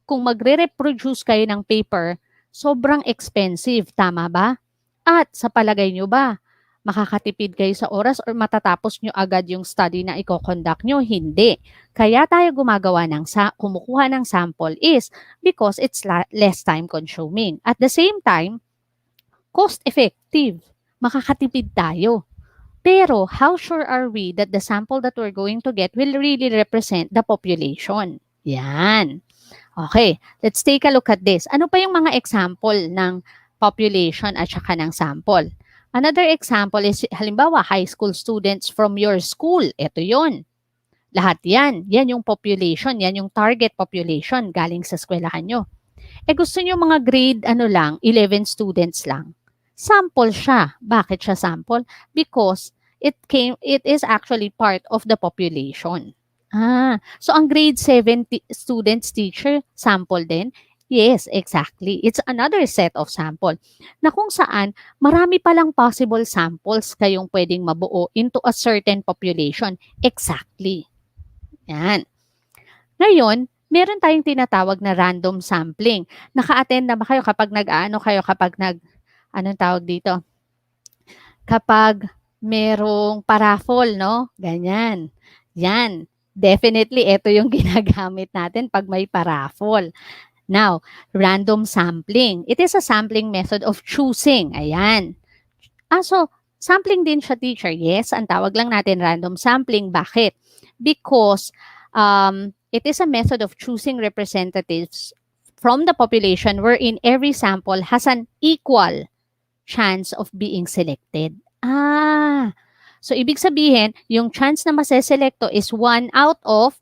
Kung magre-reproduce kayo ng paper, sobrang expensive, tama ba? At sa palagay nyo ba, makakatipid kayo sa oras or matatapos nyo agad yung study na i-conduct nyo? Hindi. Kaya tayo gumagawa ng kumukuha ng sample is because it's less time consuming. At the same time, cost effective. Makakatipid tayo. Pero how sure are we that the sample that we're going to get will really represent the population? Yan. Okay, let's take a look at this. Ano pa yung mga example ng population at saka ng sample? Another example is, halimbawa, high school students from your school. Ito yon. Lahat yan. Yan yung population. Yan yung target population galing sa eskwelahan nyo. Gusto nyo mga grade, 11 students lang. Sample siya. Bakit siya sample? Because it is actually part of the population. So ang grade 7 students teacher, sample din? Yes, exactly. It's another set of sample na kung saan marami palang possible samples kayong pwedeng mabuo into a certain population. Exactly. Yan. Ngayon, meron tayong tinatawag na random sampling. Naka-attend na ba kayo kapag anong tawag dito? Kapag merong paraffol, no? Ganyan. Yan. Definitely, ito yung ginagamit natin pag may paraffol. Now, random sampling. It is a sampling method of choosing. Ayan. So, sampling din siya, teacher. Yes, ang tawag lang natin random sampling. Bakit? Because it is a method of choosing representatives from the population wherein every sample has an equal chance of being selected. So ibig sabihin, yung chance na maseselekto is 1 out of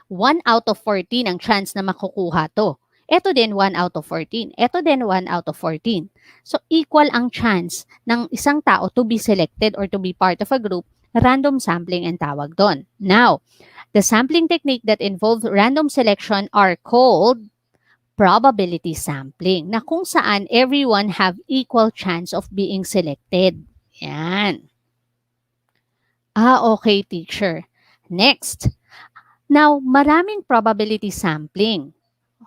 14 ang chance na makukuha to. Ito din 1 out of 14. Ito din 1 out of 14. So equal ang chance ng isang tao to be selected or to be part of a group. Random sampling ang tawag doon. Now, the sampling technique that involves random selection are called probability sampling, na kung saan everyone have equal chance of being selected. Yan. Okay, teacher. Next. Now, maraming probability sampling.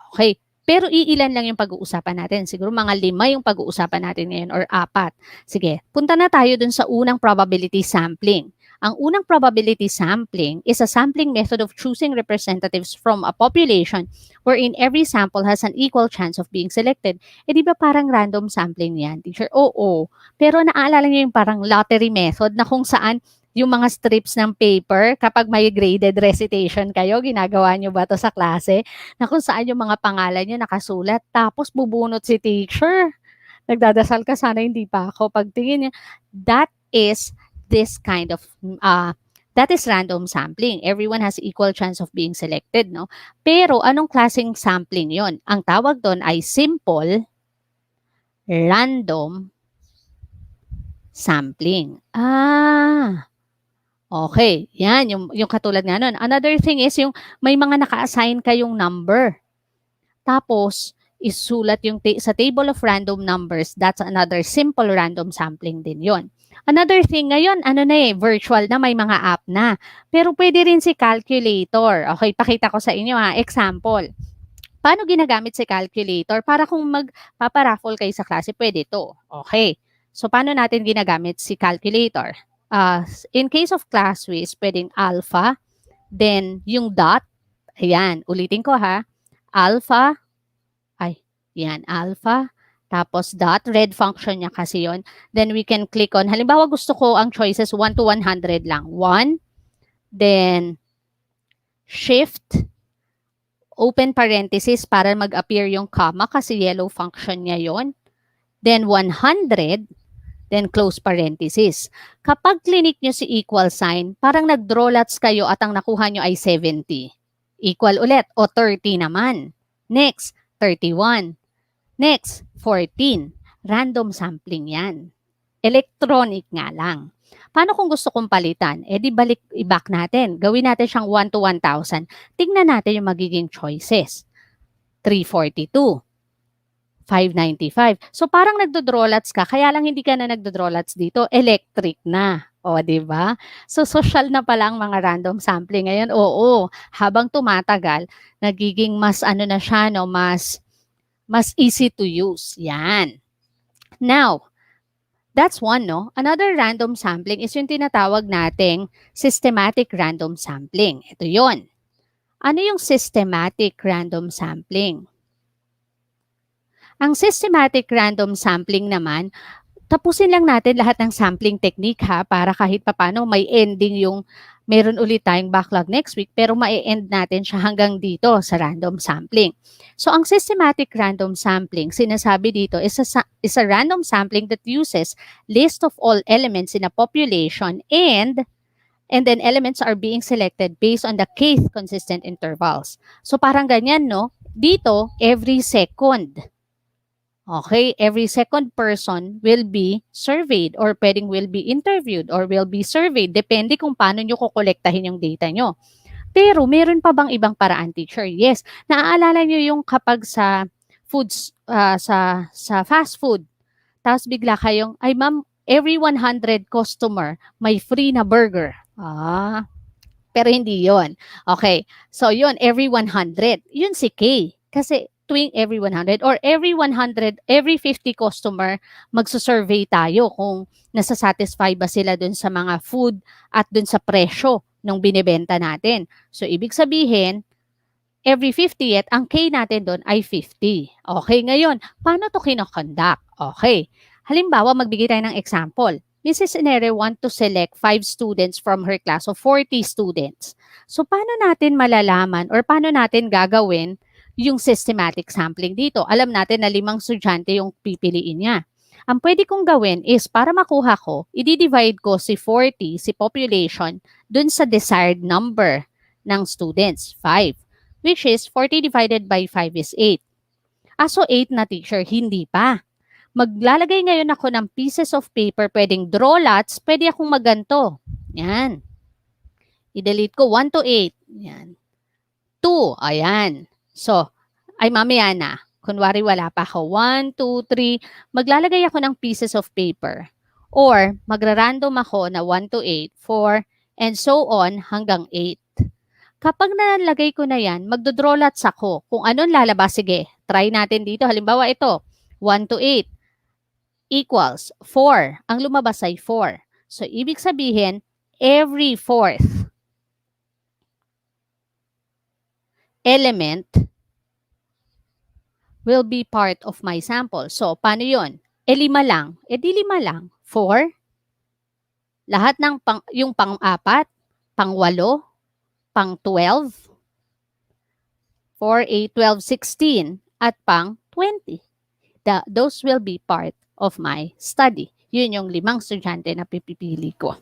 Okay. Pero iilan lang yung pag-uusapan natin. Siguro mga 5 yung pag-uusapan natin ngayon or 4. Sige, punta na tayo dun sa unang probability sampling. Ang unang probability sampling is a sampling method of choosing representatives from a population wherein every sample has an equal chance of being selected. Di ba parang random sampling yan, teacher? Oo. Pero naaalala niyo yung parang lottery method na kung saan yung mga strips ng paper, kapag may graded recitation kayo, ginagawa nyo ba to sa klase? Na kung saan yung mga pangalan nyo nakasulat, tapos bubunot si teacher. Nagdadasal ka, sana hindi pa ako. Pagtingin niya, that is this kind of, that is random sampling. Everyone has equal chance of being selected, no? Pero anong klaseng sampling yon? Ang tawag doon ay simple random sampling. Okay. Yan, yung katulad nga nun. Another thing is yung may mga naka-assign kayong number. Tapos, isulat yung sa table of random numbers, that's another simple random sampling din yon. Another thing ngayon, virtual na, may mga app na. Pero pwede rin si calculator. Okay, pakita ko sa inyo example. Paano ginagamit si calculator? Para kung magpaparaffle kayo sa klase, pwede to. Okay. So, paano natin ginagamit si calculator? In case of class quiz, pwedeng alpha, then yung dot, ayan, ulitin ko alpha, alpha, tapos dot, red function niya kasi yon. Then we can click on, halimbawa gusto ko ang choices 1 to 100 lang. 1, then shift, open parenthesis para mag-appear yung comma kasi yellow function niya yon. Then 100, then close parenthesis. Kapag clinic nyo si equal sign, parang nag-draw lots kayo at ang nakuha nyo ay 70. Equal ulit, o 30 naman. Next, 31. Next, 14. Random sampling yan. Electronic nga lang. Paano kung gusto kong palitan? Di back natin. Gawin natin siyang 1 to 1,000. Tingnan natin yung magiging choices. 342. 595. So parang nagdo-draw lots ka, kaya lang hindi ka na nagdo-draw lots dito, electric na. O, di ba? So social na pala ang mga random sampling ngayon. Oo, habang tumatagal, nagiging mas na siya, no, mas easy to use. Yan. Now, that's one, no? Another random sampling is yung tinatawag nating systematic random sampling. Ito yon. Ano yung systematic random sampling? Ang systematic random sampling naman, tapusin lang natin lahat ng sampling technique para kahit papano may ending yung meron ulit tayong backlog next week pero ma-end natin siya hanggang dito sa random sampling. So ang systematic random sampling, sinasabi dito is a random sampling that uses list of all elements in a population and then elements are being selected based on the kth consistent intervals. So parang ganyan, no? Dito, every second. Okay, every second person will be surveyed or pwedeng will be interviewed or will be surveyed. Depende kung paano nyo kukolektahin yung data nyo. Pero meron pa bang ibang paraan, teacher? Yes. Naaalala nyo yung kapag sa foods, sa fast food, tapos bigla kayong, ay ma'am, every 100 customer may free na burger. Pero hindi yon. Okay, so yun, every 100. Yun si K. Kasi tuwing every 100 or every 100, every 50 customer, magsusurvey tayo kung nasasatisfy ba sila dun sa mga food at dun sa presyo ng binibenta natin. So, ibig sabihin, every 50th, ang K natin dun ay 50. Okay, ngayon, paano to kinoconduct? Okay, halimbawa, magbigay tayo ng example. Mrs. Enere want to select 5 students from her class of 40 students. So, paano natin malalaman or paano natin gagawin yung systematic sampling dito? Alam natin na 5 estudyante yung pipiliin niya. Ang pwede kong gawin is para makuha ko, i-divide ko si 40, si population, dun sa desired number ng students, 5. Which is 40 divided by 5 is 8. So 8 na, teacher, hindi pa. Maglalagay ngayon ako ng pieces of paper, pwedeng draw lots, pwede akong maganto. Yan. I-delete ko 1 to 8. Yan. 2, ayan. So, ay mamaya na. Kunwari wala pa ako. 1, 2, 3. Maglalagay ako ng pieces of paper. Or, magra-random ako na 1 to 8, 4, and so on hanggang 8. Kapag nalagay ko na yan, magdodraw lots ako. Kung anong lalabas, sige, try natin dito. Halimbawa ito, 1 to 8 equals 4. Ang lumabas ay 4. So, ibig sabihin, every 4th element will be part of my sample. So, paano yun? 5 lang. Di 5 lang. 4. Lahat ng yung pang-4, pang-8, pang-12, 4, 8, 12, 16, at pang-20. Those will be part of my study. Yun yung 5 estudyante na pipili ko.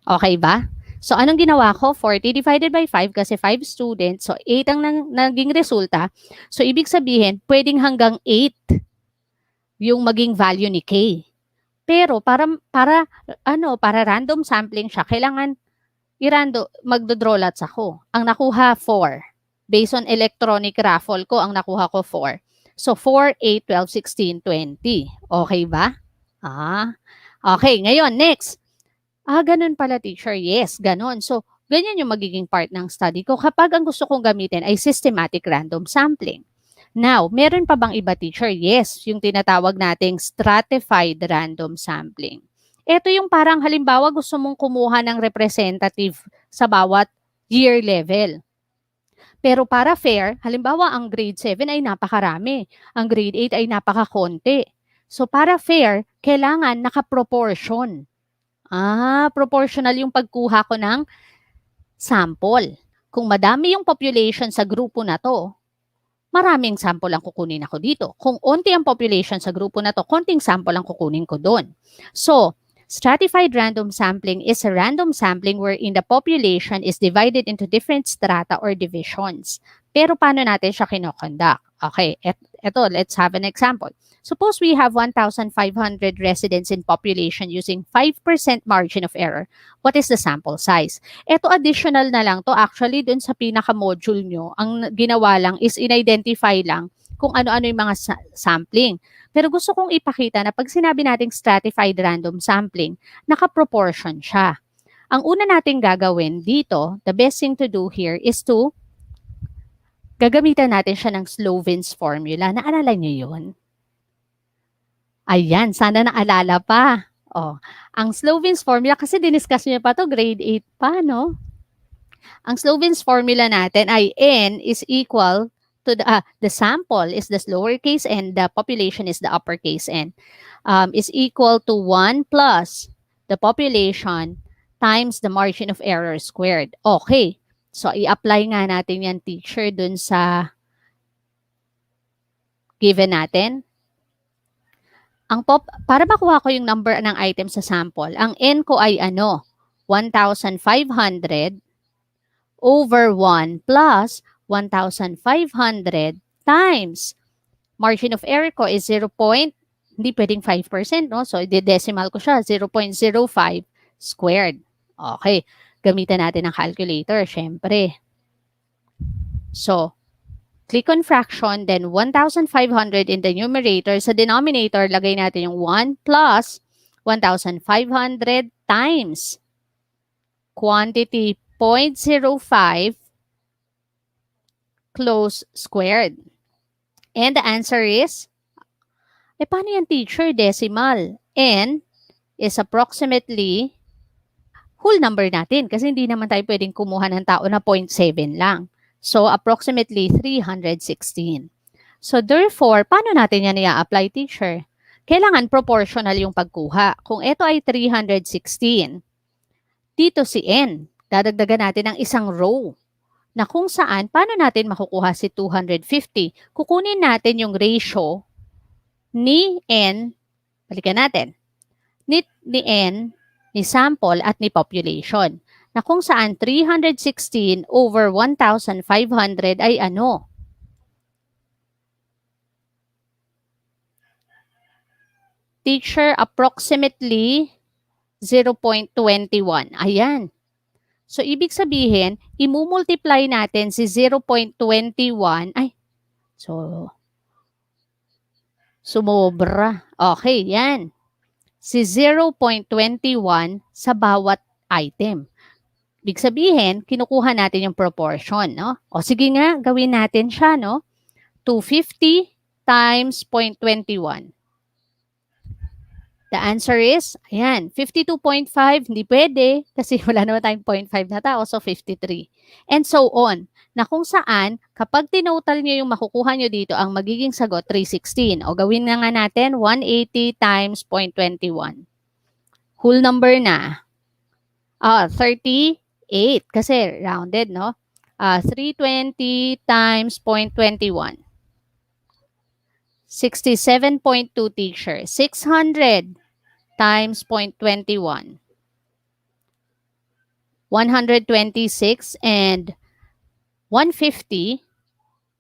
Okay ba? So, anong ginawa ko? 40 divided by 5 kasi 5 students. So, 8 ang naging resulta. So, ibig sabihin, pwedeng hanggang 8 yung maging value ni K. Pero, para random sampling siya, kailangan magdo-draw lots ako. Ang nakuha, 4. Based on electronic raffle ko, ang nakuha ko, 4. So, 4, 8, 12, 16, 20. Okay ba? Okay. Ngayon, next. Ganun pala, teacher. Yes, ganun. So, ganyan yung magiging part ng study ko kapag ang gusto kong gamitin ay systematic random sampling. Now, meron pa bang iba, teacher? Yes, yung tinatawag nating stratified random sampling. Ito yung parang halimbawa gusto mong kumuha ng representative sa bawat year level. Pero para fair, halimbawa ang grade 7 ay napakarami, ang grade 8 ay napakakonti. So para fair, kailangan naka-proportion. Proportional yung pagkuha ko ng sample. Kung madami yung population sa grupo na to, maraming sample ang kukunin ako dito. Kung onti ang population sa grupo na to, konting sample ang kukunin ko doon. So, stratified random sampling is a random sampling wherein the population is divided into different strata or divisions. Pero paano natin siya kinokonduct? Okay, eto, let's have an example. Suppose we have 1,500 residents in population using 5% margin of error. What is the sample size? Ito additional na lang to actually dun sa pinaka-module nyo. Ang ginawa lang is in-identify lang kung ano-ano yung mga sampling. Pero gusto kong ipakita na pag sinabi nating stratified random sampling, naka-proportion siya. Ang una nating gagawin dito, the best thing to do here is to gagamitan natin siya ng Sloven's formula. Naalala niyo yun? Ayan, sana naalala pa. Ang Sloven's formula, kasi diniscuss niyo pa to grade 8 pa, no? Ang Sloven's formula natin ay N is equal to the sample is the lowercase n, the population is the uppercase n, is equal to 1 plus the population times the margin of error squared. Okay. So, i-apply nga natin yan, teacher, dun sa given natin. Para makuha ko yung number ng item sa sample, ang N ko ay 1,500 over 1 plus 1,500 times margin of error ko is 0. Hindi pwedeng 5%, no? So, i-decimal ko siya, 0.05 squared. Okay. Gamitan natin ang calculator, syempre. So, click on fraction, then 1,500 in the numerator. Sa denominator, lagay natin yung 1 plus 1,500 times quantity 0.05 close squared. And the answer is, paano yan, teacher? Decimal. N is approximately whole number natin kasi hindi naman tayo pwedeng kumuha ng tao na 0.7 lang. So, approximately 316. So, therefore, paano natin yan i-apply, teacher? Kailangan proportional yung pagkuha. Kung ito ay 316, dito si N, dadagdagan natin ng isang row na kung saan, paano natin makukuha si 250? Kukunin natin yung ratio ni N, balikan natin, ni N, ni sample at ni population. Na kung saan 316 over 1,500 ay Teacher, approximately 0.21. Ayan. So, ibig sabihin, imumultiply natin si 0.21. Sumobra. Okay, yan. Si 0.21 sa bawat item. Ibig sabihin, kinukuha natin yung proportion, no? O sige nga, gawin natin siya, no? 250 times 0.21. The answer is, ayan, 52.5, hindi pwede kasi wala naman tayong 0.5 na tao, so 53. And so on, na kung saan, kapag tinotal nyo yung makukuha nyo dito, ang magiging sagot, 316. O gawin na nga natin, 180 times 0.21. Whole number na. 38, kasi rounded, no? 320 times 0.21. 67.2, teacher. 600 times 0.21. 126 and 150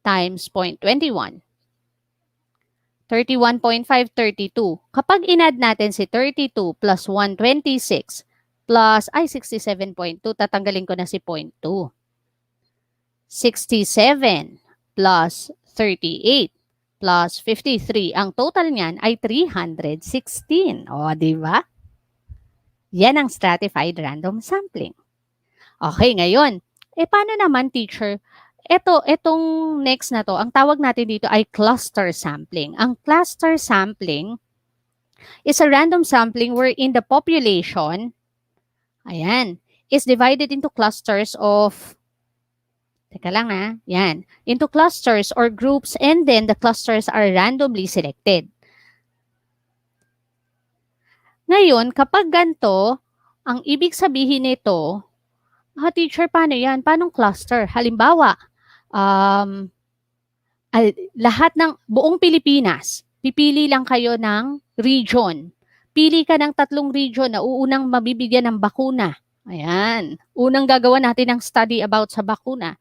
times 0.21. 31.5, 32. Kapag in-add natin si 32 plus 126 plus, 67.2, tatanggalin ko na si 0.2. 67 plus 38. plus 53. Ang total niyan ay 316. O, di ba? Yan ang stratified random sampling. Okay, ngayon, paano naman, teacher? Itong next na to, ang tawag natin dito ay cluster sampling. Ang cluster sampling is a random sampling wherein the population, ayan, is divided into clusters of, teka lang yan, into clusters or groups, and then the clusters are randomly selected. Ngayon, kapag ganito, ang ibig sabihin nito, teacher, paano yan? Paano cluster? Halimbawa, lahat ng buong Pilipinas, pipili lang kayo ng region. Pili ka ng 3 region na unang mabibigyan ng bakuna. Ayan. Unang gagawa natin ng study about sa bakuna.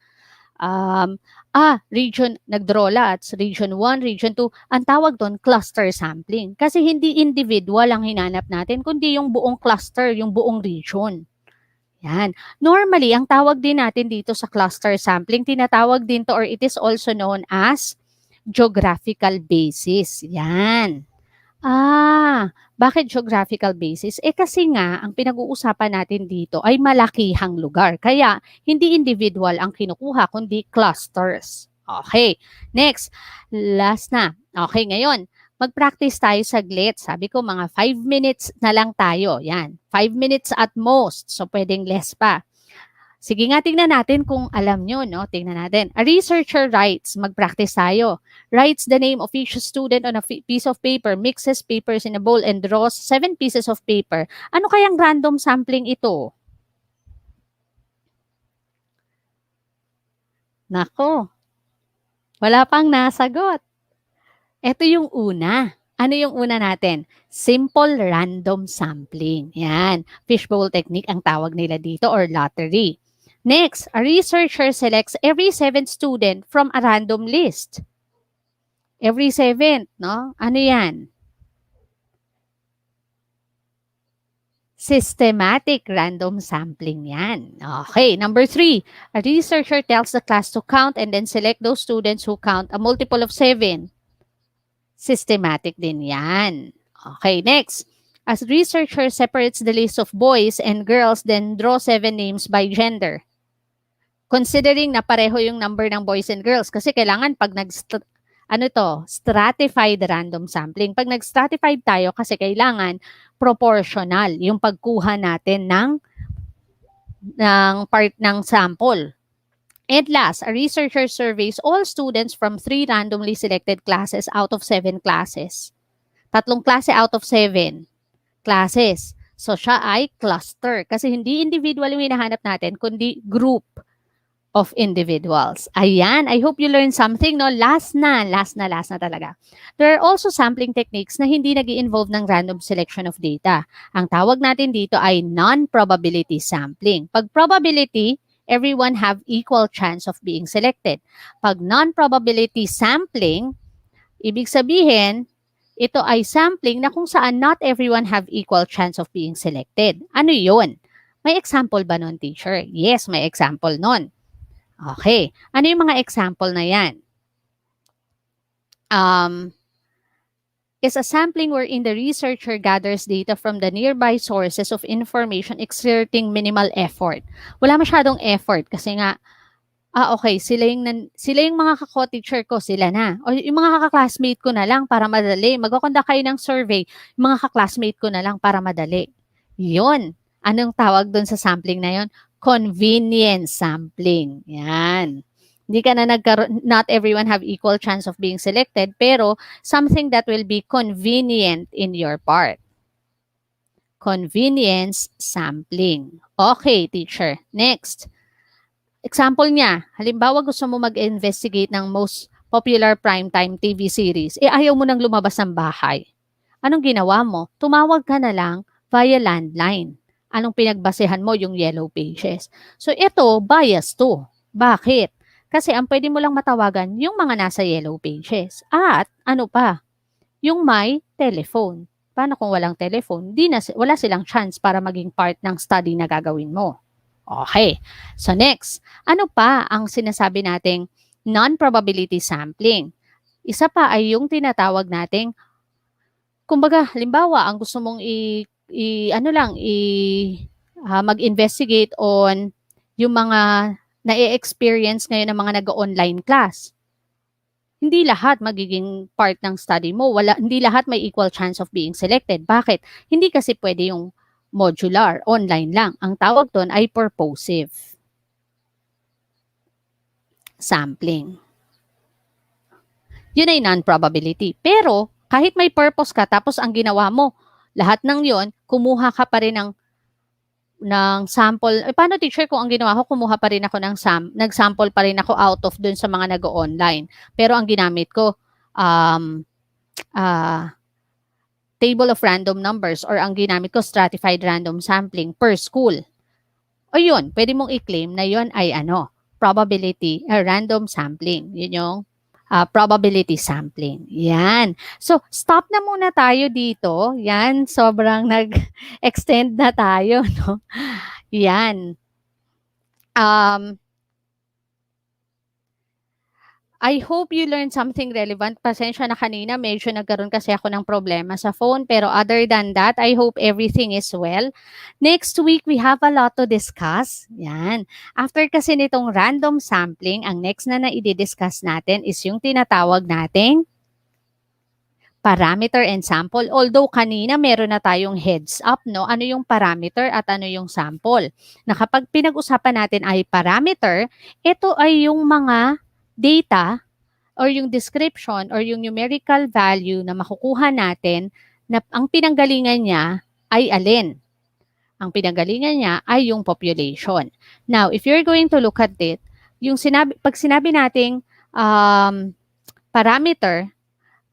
Region, nag-draw lots, region 1, region 2, ang tawag doon, cluster sampling. Kasi hindi individual ang hinanap natin, kundi yung buong cluster, yung buong region. Yan. Normally, ang tawag din natin dito sa cluster sampling, tinatawag din to or it is also known as geographical basis. Yan. Bakit geographical basis? Kasi nga, ang pinag-uusapan natin dito ay malakihang lugar. Kaya, hindi individual ang kinukuha, kundi clusters. Okay. Next. Last na. Okay, ngayon, mag-practice tayo saglit. Sabi ko, mga 5 minutes na lang tayo. Yan. 5 minutes at most. So, pwedeng less pa. Sige nga, tingnan natin kung alam nyo, no? Tingnan natin. A researcher writes, mag-practice tayo, writes the name of each student on a piece of paper, mixes papers in a bowl, and draws 7 pieces of paper. Ano kayang random sampling ito? Nako, wala pang nasagot. Ito yung una. Ano yung una natin? Simple random sampling. Yan. Fishbowl technique ang tawag nila dito or lottery. Next, a researcher selects every 7th student from a random list. Every 7th, no? Ano yan? Systematic random sampling yan. Okay, number 3. A researcher tells the class to count and then select those students who count a multiple of 7. Systematic din yan. Okay, next. As researcher separates the list of boys and girls, then draw 7 names by gender. Considering na pareho yung number ng boys and girls, kasi kailangan pag stratified random sampling. Pag nag-stratified tayo, kasi kailangan proportional yung pagkuha natin ng part ng sample. And last, a researcher surveys all students from 3 randomly selected classes out of 7 classes. 3 klase out of 7 classes. So, siya ay cluster. Kasi hindi individual yung hinahanap natin, kundi group of individuals. Ayan, I hope you learned something, no? Last na talaga. There are also sampling techniques na hindi nag-i-involve ng random selection of data. Ang tawag natin dito ay non-probability sampling. Pag probability, everyone have equal chance of being selected. Pag non-probability sampling, ibig sabihin, ito ay sampling na kung saan not everyone have equal chance of being selected. Ano yun? May example ba nun, teacher? Yes, may example nun. Okay. Ano yung mga example na yan? Is a sampling wherein the researcher gathers data from the nearby sources of information exerting minimal effort. Wala masyadong effort kasi nga, okay, sila yung mga kako-teacher ko, sila na. O yung mga kaklasmate ko na lang para madali. Magkakonda kayo ng survey, yung mga kaklasmate ko na lang para madali. Yun. Anong tawag doon sa sampling na yun? Convenience sampling. Yan. Hindi ka na not everyone have equal chance of being selected, pero something that will be convenient in your part. Convenience sampling. Okay, teacher. Next. Example niya, halimbawa gusto mo mag-investigate ng most popular primetime TV series, ayaw mo nang lumabas ng bahay. Anong ginawa mo? Tumawag ka na lang via landline. Anong pinagbasehan mo? Yung yellow pages. So, ito, bias to. Bakit? Kasi ang pwede mo lang matawagan yung mga nasa yellow pages. At, ano pa? Yung may telephone. Paano kung walang telephone? Wala silang chance para maging part ng study na gagawin mo. Okay. So, next. Ano pa ang sinasabi nating non-probability sampling? Isa pa ay yung tinatawag nating, kumbaga, halimbawa, ang gusto mong mag-investigate on yung mga na-experience ngayon ng mga nag-online class. Hindi lahat magiging part ng study mo. Hindi lahat may equal chance of being selected. Bakit? Hindi kasi pwede yung modular, online lang. Ang tawag doon ay purposive sampling. Yun ay non-probability. Pero, kahit may purpose ka, tapos ang ginawa mo, lahat ng yon, kumuha ka pa rin ng sample. Paano, teacher, kung ang ginawa ko, kumuha pa rin ako nag-sample pa rin ako out of dun sa mga nag-online. Pero ang ginamit ko, table of random numbers, or ang ginamit ko, stratified random sampling per school. O yun, pwede mong i-claim na yun ay probability, random sampling. Yun yung probability sampling. Yan. So, stop na muna tayo dito. Yan, sobrang nag-extend na tayo, no? Yan. I hope you learned something relevant. Pasensya na kanina, medyo nagkaroon kasi ako ng problema sa phone. Pero other than that, I hope everything is well. Next week, we have a lot to discuss. Yan. After kasi nitong random sampling, ang next na i-discuss natin is yung tinatawag nating parameter and sample. Although kanina meron na tayong heads up, no? Ano yung parameter at ano yung sample. Na kapag pinag-usapan natin ay parameter, ito ay yung mga data or yung description or yung numerical value na makukuha natin na ang pinanggalingan niya ay alin. Ang pinanggalingan niya ay yung population. Now, if you're going to look at it, pag sinabi nating parameter,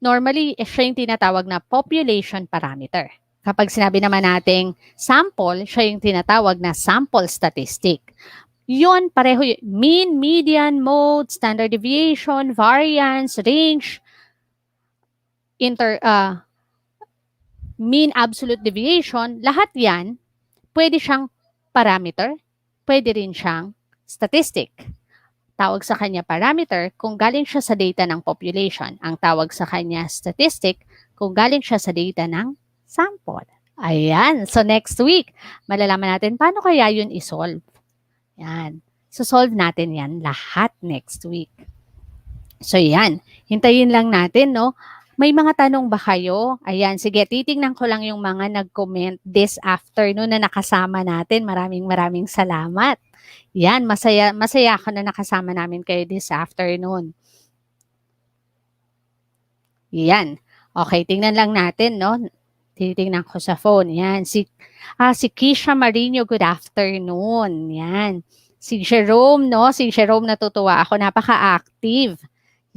normally, siya yung tinatawag na population parameter. Kapag sinabi naman nating sample, siya yung tinatawag na sample statistic. Yun, pareho yun. Mean, median, mode, standard deviation, variance, range, mean absolute deviation, lahat yan, pwede siyang parameter, pwede rin siyang statistic. Tawag sa kanya parameter kung galing siya sa data ng population. Ang tawag sa kanya statistic kung galing siya sa data ng sample. Ayan. So next week, malalaman natin paano kaya yun isolve. Yan. So solve natin yan lahat next week. So yan. Hintayin lang natin, no? May mga tanong ba kayo? Ayan. Sige, titingnan ko lang yung mga nag-comment this afternoon na nakasama natin. Maraming salamat. Yan, masaya ako na nakasama namin kayo this afternoon. Yan. Okay, tingnan lang natin, no? Titingnan ko sa phone. Yan, si Kisha Marino, good afternoon. Yan. Si Jerome, no? Si Jerome, natutuwa ako, napaka-active.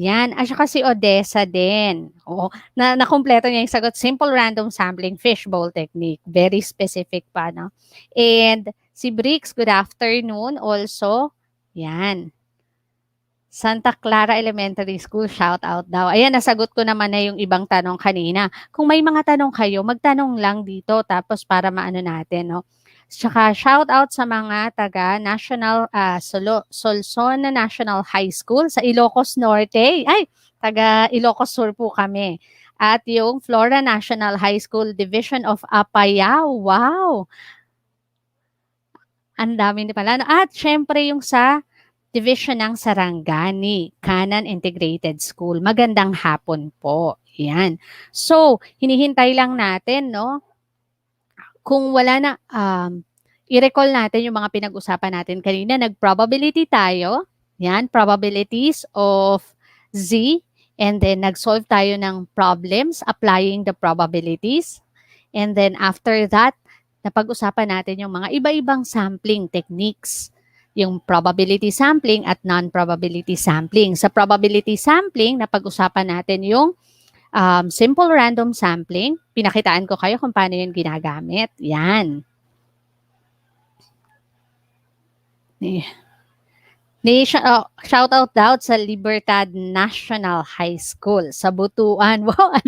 Yan, at saka si Odessa din. Oo, nakumpleto niya yung sagot. Simple random sampling, fishbowl technique. Very specific pa, no? And si Briggs, good afternoon also. Yan. Santa Clara Elementary School, shout out daw. Ayan, nasagot ko naman na yung ibang tanong kanina. Kung may mga tanong kayo, magtanong lang dito tapos para maano natin, no? Tsaka shout out sa mga taga National Solsona National High School sa Ilocos Norte. Ay, taga Ilocos Sur po kami. At yung Flora National High School Division of Apayao. Wow! Ang dami pala. At syempre yung sa Division ng Sarangani, Kanan Integrated School. Magandang hapon po. Yan. So, hinihintay lang natin, no? Kung wala na, i-recall natin yung mga pinag-usapan natin kanina. Nag-probability tayo. Yan, probabilities of Z. And then, nag-solve tayo ng problems applying the probabilities. And then, after that, napag-usapan natin yung mga iba-ibang sampling techniques. Yung probability sampling at non-probability sampling. Sa probability sampling, napag-usapan natin yung simple random sampling. Pinakitaan ko kayo kung paano yun ginagamit. Yan. Shout out daw sa Libertad National High School sa Butuan. Wow, ang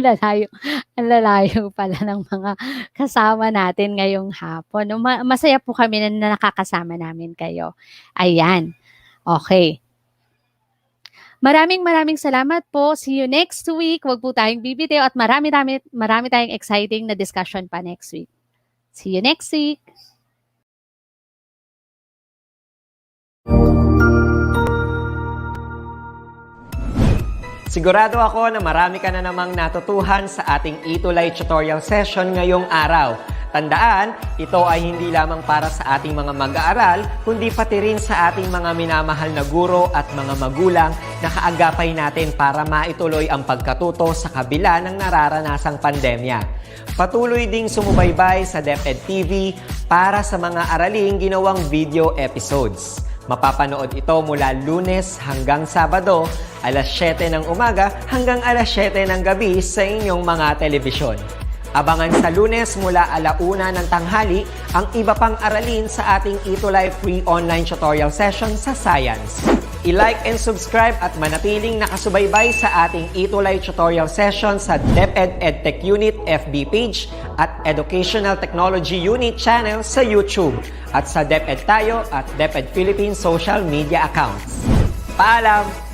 lalayo pala ng mga kasama natin ngayong hapon. Masaya po kami na nakakasama namin kayo. Ayan. Okay. Maraming salamat po. See you next week. Huwag po tayong bibitiw at marami tayong exciting na discussion pa next week. See you next week. Sigurado ako na marami ka na namang natutuhan sa ating ETUlay tutorial session ngayong araw. Tandaan, ito ay hindi lamang para sa ating mga mag-aaral, kundi pati rin sa ating mga minamahal na guro at mga magulang na kaagapay natin para maituloy ang pagkatuto sa kabila ng nararanasang pandemya. Patuloy ding sumubaybay sa DepEd TV para sa mga araling ginawang video episodes. Mapapanood ito mula Lunes hanggang Sabado, alas 7 ng umaga hanggang alas 7 ng gabi sa inyong mga telebisyon. Abangan sa Lunes mula 1:00 ng tanghali ang iba pang aralin sa ating ETUlay free online tutorial session sa Science. I-like and subscribe at manatiling nakasubaybay sa ating ETUlay tutorial session sa DepEd Edtech Unit FB page at Educational Technology Unit channel sa YouTube at sa DepEd Tayo at DepEd Philippines social media accounts. Paalam!